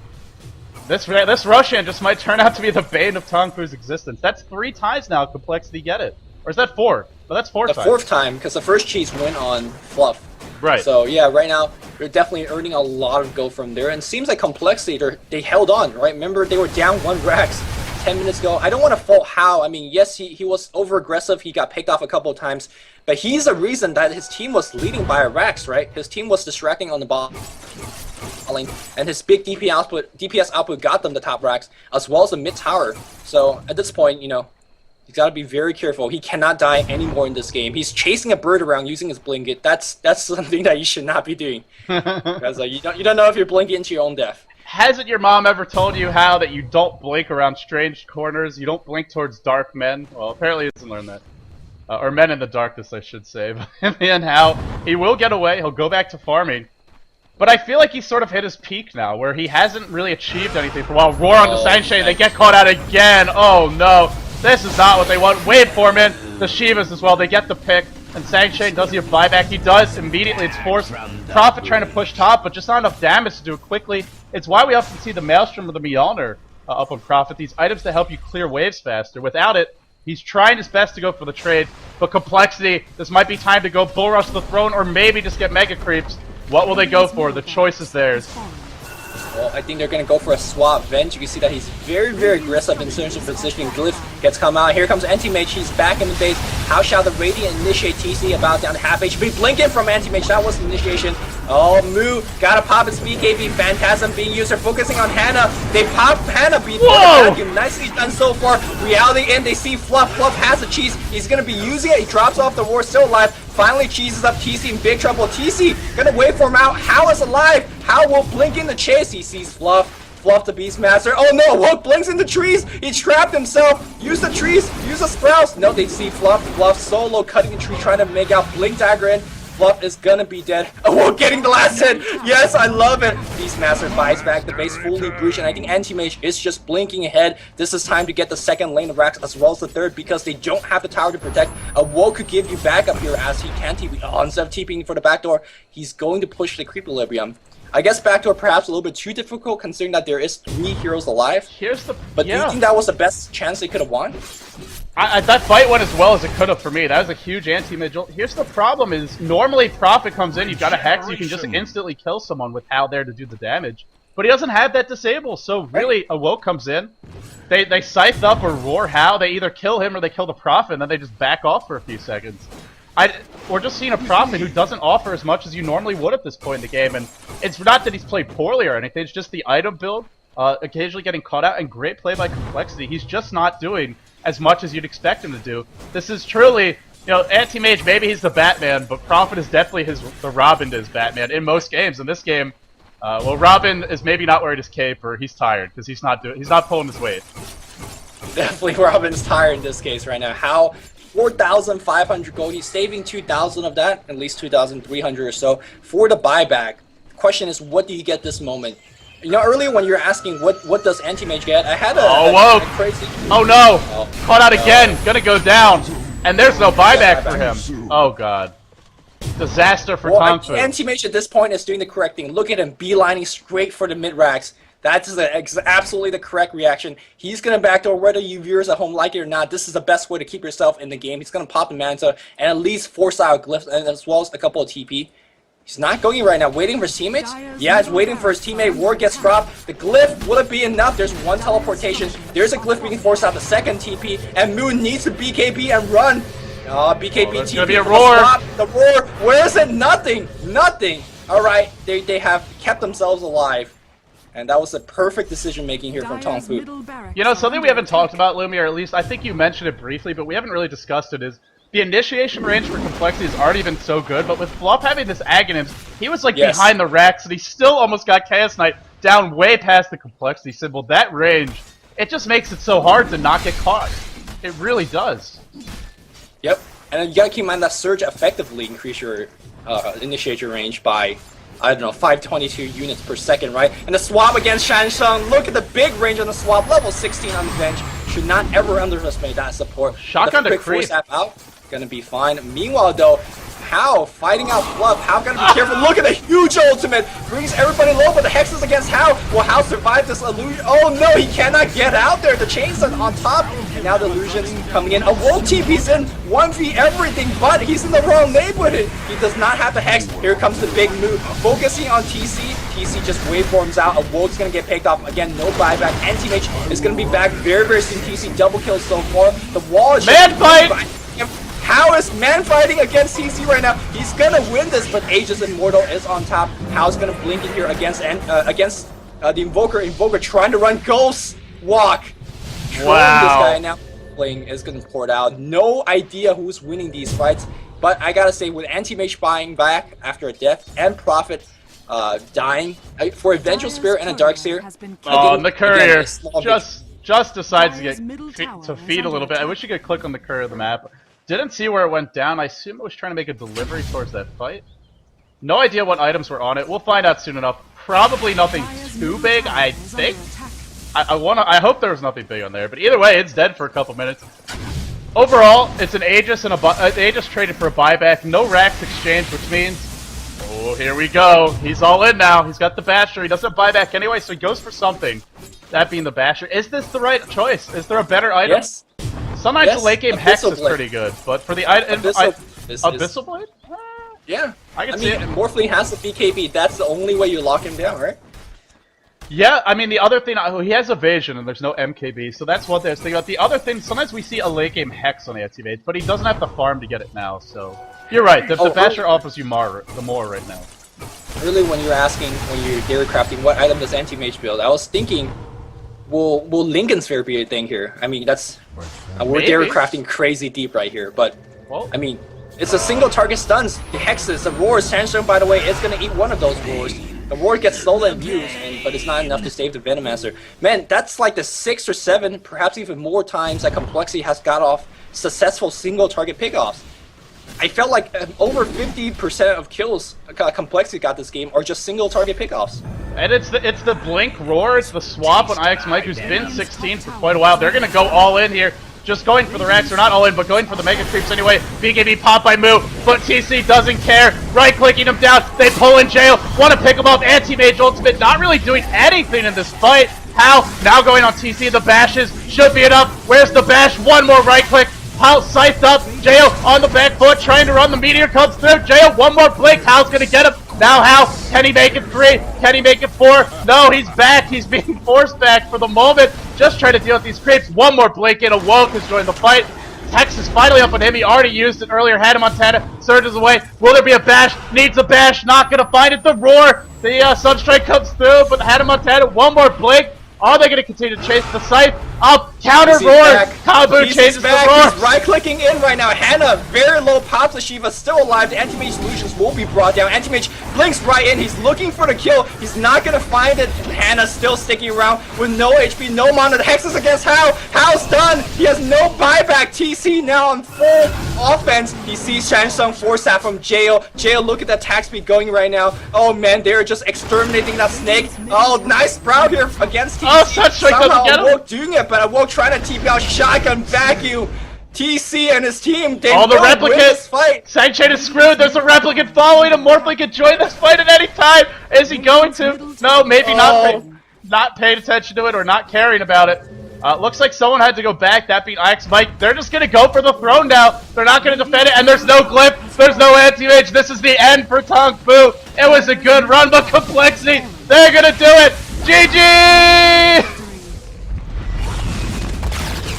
This Roshan just might turn out to be the bane of TongFu's existence. That's 3 times now Complexity get it. Or is that 4? No, that's 4 times. The 4th time, because the first cheese went on Fluff. Right. So yeah, right now, they're definitely earning a lot of gold from there. And it seems like Complexity, they held on, right? Remember, they were down 1 Rax 10 minutes ago. I don't want to fault Hao. I mean, yes, he was over-aggressive. He got picked off a couple of times. But he's the reason that his team was leading by a Rax, right? His team was distracting on the ball. And his big DPS output got them the top racks, as well as the mid tower. So at this point, you know, he's got to be very careful. He cannot die anymore in this game. He's chasing a bird around using his blinket. That's something that you should not be doing, because you don't know if you're blinking into your own death. Hasn't your mom ever told you how that you don't blink around strange corners? You don't blink towards dark men? Well, apparently he doesn't learn that. Or men in the darkness, I should say. But in the end, Hao, he will get away. He'll go back to farming. But I feel like he's sort of hit his peak now, where he hasn't really achieved anything for a while. Roar on the sansheng, they get caught out again. Oh no. This is not what they want. Waveform in. The Shivas as well. They get the pick. And sansheng, does he have buyback? He does. Immediately it's forced. Prophet trying to push top, but just not enough damage to do it quickly. It's why we often see the Maelstrom or the Mjolnir up on Prophet. These items to help you clear waves faster. Without it, he's trying his best to go for the trade. But Complexity, this might be time to go Bull Rush the throne or maybe just get Mega Creeps. What will they go for? The choice is theirs. Well, I think they're going to go for a swap Venge. You can see that he's very, very aggressive in terms of positioning. Glyph gets come out. Here comes Anti-Mage. He's back in the base. How shall the Radiant initiate TC about down to half HP? Blinking from Anti-Mage. That was the initiation. Oh, Moo gotta pop its BKB. Phantasm being used. They're focusing on Hannah. They pop Hannah before the vacuum. Nicely done so far. Reality in. They see Fluff. Fluff has the cheese. He's gonna be using it. He drops off the war. Still alive. Finally cheeses up TC in big trouble. TC gonna wait for him out. How is alive? How will blink in the chase? He sees Fluff. Fluff the Beastmaster. Oh no, look, blinks in the trees. He trapped himself. Use the trees. Use the sprouts. No, they see Fluff. Fluff solo cutting the tree, trying to make out Blink Dagger in. Fluff is gonna be dead. Oh, getting the last hit. Yes, I love it. Beastmaster buys back the base fully breached, and I think Anti-Mage is just blinking ahead. This is time to get the second lane of racks as well as the third because they don't have the tower to protect. Awoke could give you backup here as he can't TP. Oh, instead of TPing for the backdoor, he's going to push the creep equilibrium. I guess backdoor perhaps a little bit too difficult considering that there is 3 heroes alive. But do you think that was the best chance they could have won? That fight went as well as it could have for me. That was a huge anti-mage. Here's the problem is, normally Prophet comes in, you've got a Hex, you can just instantly kill someone with Hal there to do the damage. But he doesn't have that disable, so really, Awoke comes in, they scythe up or roar Hal, they either kill him or they kill the Prophet, and then they just back off for a few seconds. We're just seeing a Prophet who doesn't offer as much as you normally would at this point in the game, and it's not that he's played poorly or anything, it's just the item build, occasionally getting caught out, and great play by Complexity. He's just not doing as much as you'd expect him to do. This is truly, you know, Anti-Mage, maybe he's the Batman, but Prophet is definitely the Robin to his Batman in most games. In this game, well, Robin is maybe not wearing his cape, or he's tired, because he's not pulling his weight. Definitely Robin's tired in this case right now. How 4,500 gold, he's saving 2,000 of that, at least 2,300 or so, for the buyback. The question is, what do you get this moment? You know, earlier when you were asking what does Anti-Mage get, I had a crazy... Oh no! Caught out again! Gonna go down! And there's no buyback for him! Oh god. Disaster for TongFu. Anti-Mage at this point is doing the correct thing. Look at him beelining straight for the mid-racks. That is absolutely the correct reaction. He's going to backdoor whether you viewers at home like it or not. This is the best way to keep yourself in the game. He's going to pop the Manta and at least force out Glyphs and as well as a couple of TP. He's not going right now. Waiting for his teammates? Yeah, he's waiting for his teammate. Ward gets dropped. The Glyph, will it be enough? There's one teleportation. There's a Glyph being forced out the second TP. And Moon needs to BKB and run. Oh, BKB there's TP. gonna be a roar. The roar. Where is it? Nothing. Nothing. Alright, they have kept themselves alive. And that was the perfect decision making here from TongFu. You know, something we haven't talked about, Lumi, or at least I think you mentioned it briefly, but we haven't really discussed it, is the initiation range for Complexity has already been so good, but with Fluff having this Aghanim, he was like behind the racks, and he still almost got Chaos Knight down way past the Complexity symbol. That range, it just makes it so hard to not get caught. It really does. Yep, and you gotta keep in mind that Surge effectively increase your initiator range by, I don't know, 522 units per second, right? And the swap against sansheng, look at the big range on the swap, level 16 on the bench. Should not ever underestimate that support. Shotgun to creep. Force out, gonna be fine. Meanwhile though, How fighting out Fluff. How gotta be careful. Look at the huge ultimate. Brings everybody low, but the Hex is against How. Will How survive this illusion? Oh no, he cannot get out there. The chain's on top. And now the illusion's coming in. Awoke TP's in 1v everything, but he's in the wrong lane with it. He does not have the Hex. Here comes the big move. Focusing on TC. TC just waveforms out. Awoke's gonna get picked off. Again, no buyback. Anti-Mage is gonna be back very, very soon. TC double kills so far. The wall is man fight! How is man fighting against TC right now? He's gonna win this, but Aegis Immortal is on top. How's gonna blink in here against the Invoker. Invoker trying to run Ghost Walk. Wow. This guy now playing is gonna pour it out. No idea who's winning these fights, but I gotta say, with Anti-Mage buying back after a death and Prophet dying for a Vengeful Spirit and a Darkseer. Oh, and the Courier just decides to get to feed a little bit. I wish you could click on the Courier of the map. Didn't see where it went down. I assume it was trying to make a delivery towards that fight. No idea what items were on it. We'll find out soon enough. Probably nothing too big, I think. I hope there was nothing big on there, but either way, it's dead for a couple minutes. Overall, it's an Aegis and Aegis traded for a buyback, no racks exchange, which means, oh, here we go. He's all in now. He's got the Basher. He doesn't buy back anyway, so he goes for something. That being the Basher. Is this the right choice? Is there a better item? Yes. Sometimes the late game Hex is pretty good, but for the item, Abyssal Blade? Yeah. I mean, Morphling has the BKB. That's the only way you lock him down, right? Yeah, I mean, the other thing, he has evasion and there's no MKB, so that's one thing I was thinking about. The other thing, sometimes we see a late game Hex on the activates, but he doesn't have the farm to get it now, so... You're right, the Basher offers you the more right now. Really, when you're asking, when you're dairy crafting, what item does anti-mage build, I was thinking, will Lincoln Sphere be a thing here? I mean, that's... we're dairy crafting crazy deep right here, but... Well, I mean, it's a single target stuns. The Hexes, the Roars, sansheng, by the way, is gonna eat one of those Roars. The Roar gets stolen and used, but it's not enough to save the Venomancer. Man, that's like the 6 or 7, perhaps even more times that Complexity has got off successful single target pickoffs. I felt like over 50% of kills Complexity got this game are just single target pickoffs. And it's the Blink Roar, it's the swap on IX Mike, who's been 16 for quite a while. They're gonna go all in here. Just going for the racks, or not all in, but going for the mega creeps anyway. BKB pop by Moo, but TC doesn't care. Right-clicking him down, they pull in Jeyo, want to pick him up. Anti-Mage ultimate, not really doing anything in this fight. How? Now going on TC, the bashes should be enough. Where's the bash? One more right-click. How scythed up, Jeyo on the back foot, trying to run, the meteor comes through. Jeyo, one more blink, Hal's gonna get him. Now Hal, can he make it 3? Can he make it 4? No, he's back, he's being forced back for the moment. Just trying to deal with these creeps. One more blink in, Awoke has joined the fight. Hex is finally up on him, he already used it earlier, had him on Tana, surges away. Will there be a bash? Needs a bash, not gonna find it. The Roar, the Sunstrike comes through, but had him on Tana. One more blink. Are they going to continue to chase the scythe? Up, counter Roar! Kabu changes the Roar! He's right-clicking in right now. Hannah, very low pops. The Shiva still alive. The Anti-Mage solutions will be brought down. Anti-Mage blinks right in. He's looking for the kill. He's not going to find it. Hannah still sticking around with no HP, no mana. The Hex is against Hal. Hal's done. He has no buyback. TC now on full offense. He sees sansheng force that from Jeyo. Jeyo, look at that attack speed going right now. Oh man, they're just exterminating that snake. Oh, nice sprout here against TC. Oh, Sunstrike doesn't get him. Awoke doing it, but Awoke trying to TP out shotgun vacuum. TC and his team, they all the don't win this replicant fight. Sansheng is screwed. There's a replicant following him. Morphling can join this fight at any time. Is he going to? No, maybe not paying attention to it or not caring about it. Looks like someone had to go back. That beat IX Mike. They're just gonna go for the throne now. They're not gonna defend it, and there's no glyph. There's no anti-mage. This is the end for TongFu. It was a good run, but Complexity, they're gonna do it. GG!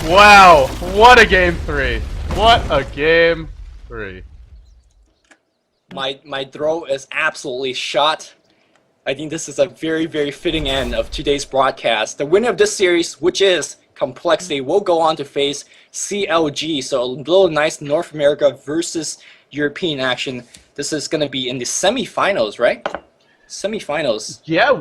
Wow, what a game 3. What a game 3. My throat is absolutely shot. I think this is a very, very fitting end of today's broadcast. The winner of this series, which is Complexity, will go on to face CLG. So a little nice North America versus European action. This is going to be in the semifinals, right? Semifinals. Yeah,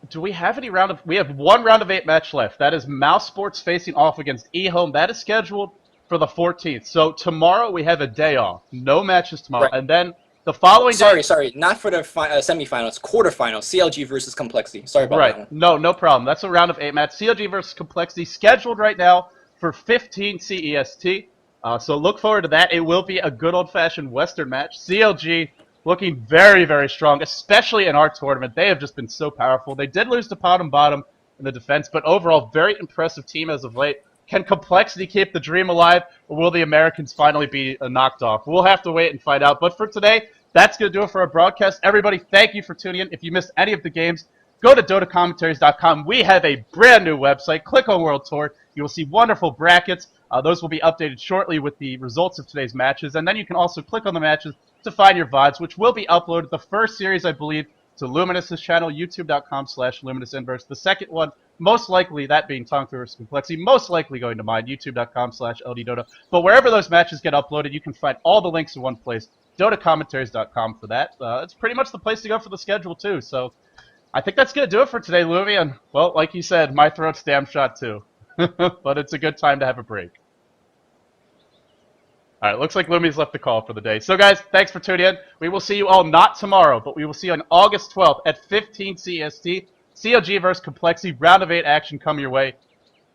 do we have any round of... We have one round of 8 match left. That is Mouse Sports facing off against eHome. That is scheduled for the 14th. So tomorrow we have a day off. No matches tomorrow. Right. And then the following day... Sorry. Not for the semifinals. Quarterfinals. CLG versus Complexity. Sorry about that one. No problem. That's a round of 8 match. CLG versus Complexity scheduled right now for 15 CEST. So look forward to that. It will be a good old-fashioned Western match. CLG... looking very, very strong, especially in our tournament. They have just been so powerful. They did lose to bottom in the defense, but overall, very impressive team as of late. Can Complexity keep the dream alive, or will the Americans finally be knocked off? We'll have to wait and find out. But for today, that's going to do it for our broadcast. Everybody, thank you for tuning in. If you missed any of the games, go to dotacommentaries.com. We have a brand new website. Click on World Tour. You will see wonderful brackets. Those will be updated shortly with the results of today's matches. And then you can also click on the matches to find your VODs, which will be uploaded. The first series, I believe, to Luminous's channel, youtube.com/LuminousInverse. The second one, most likely, that being TongFu vs. Complexity, most likely going to mine, youtube.com/LDdota. But wherever those matches get uploaded, you can find all the links in one place, dotacommentaries.com for that. It's pretty much the place to go for the schedule, too. So I think that's going to do it for today, Lumi. And, well, like you said, my throat's damn shot, too. But it's a good time to have a break. Alright, looks like Lumi's left the call for the day. So guys, thanks for tuning in. We will see you all not tomorrow, but we will see you on August 12th at 15 CST COG versus Complexity, round of 8 action come your way.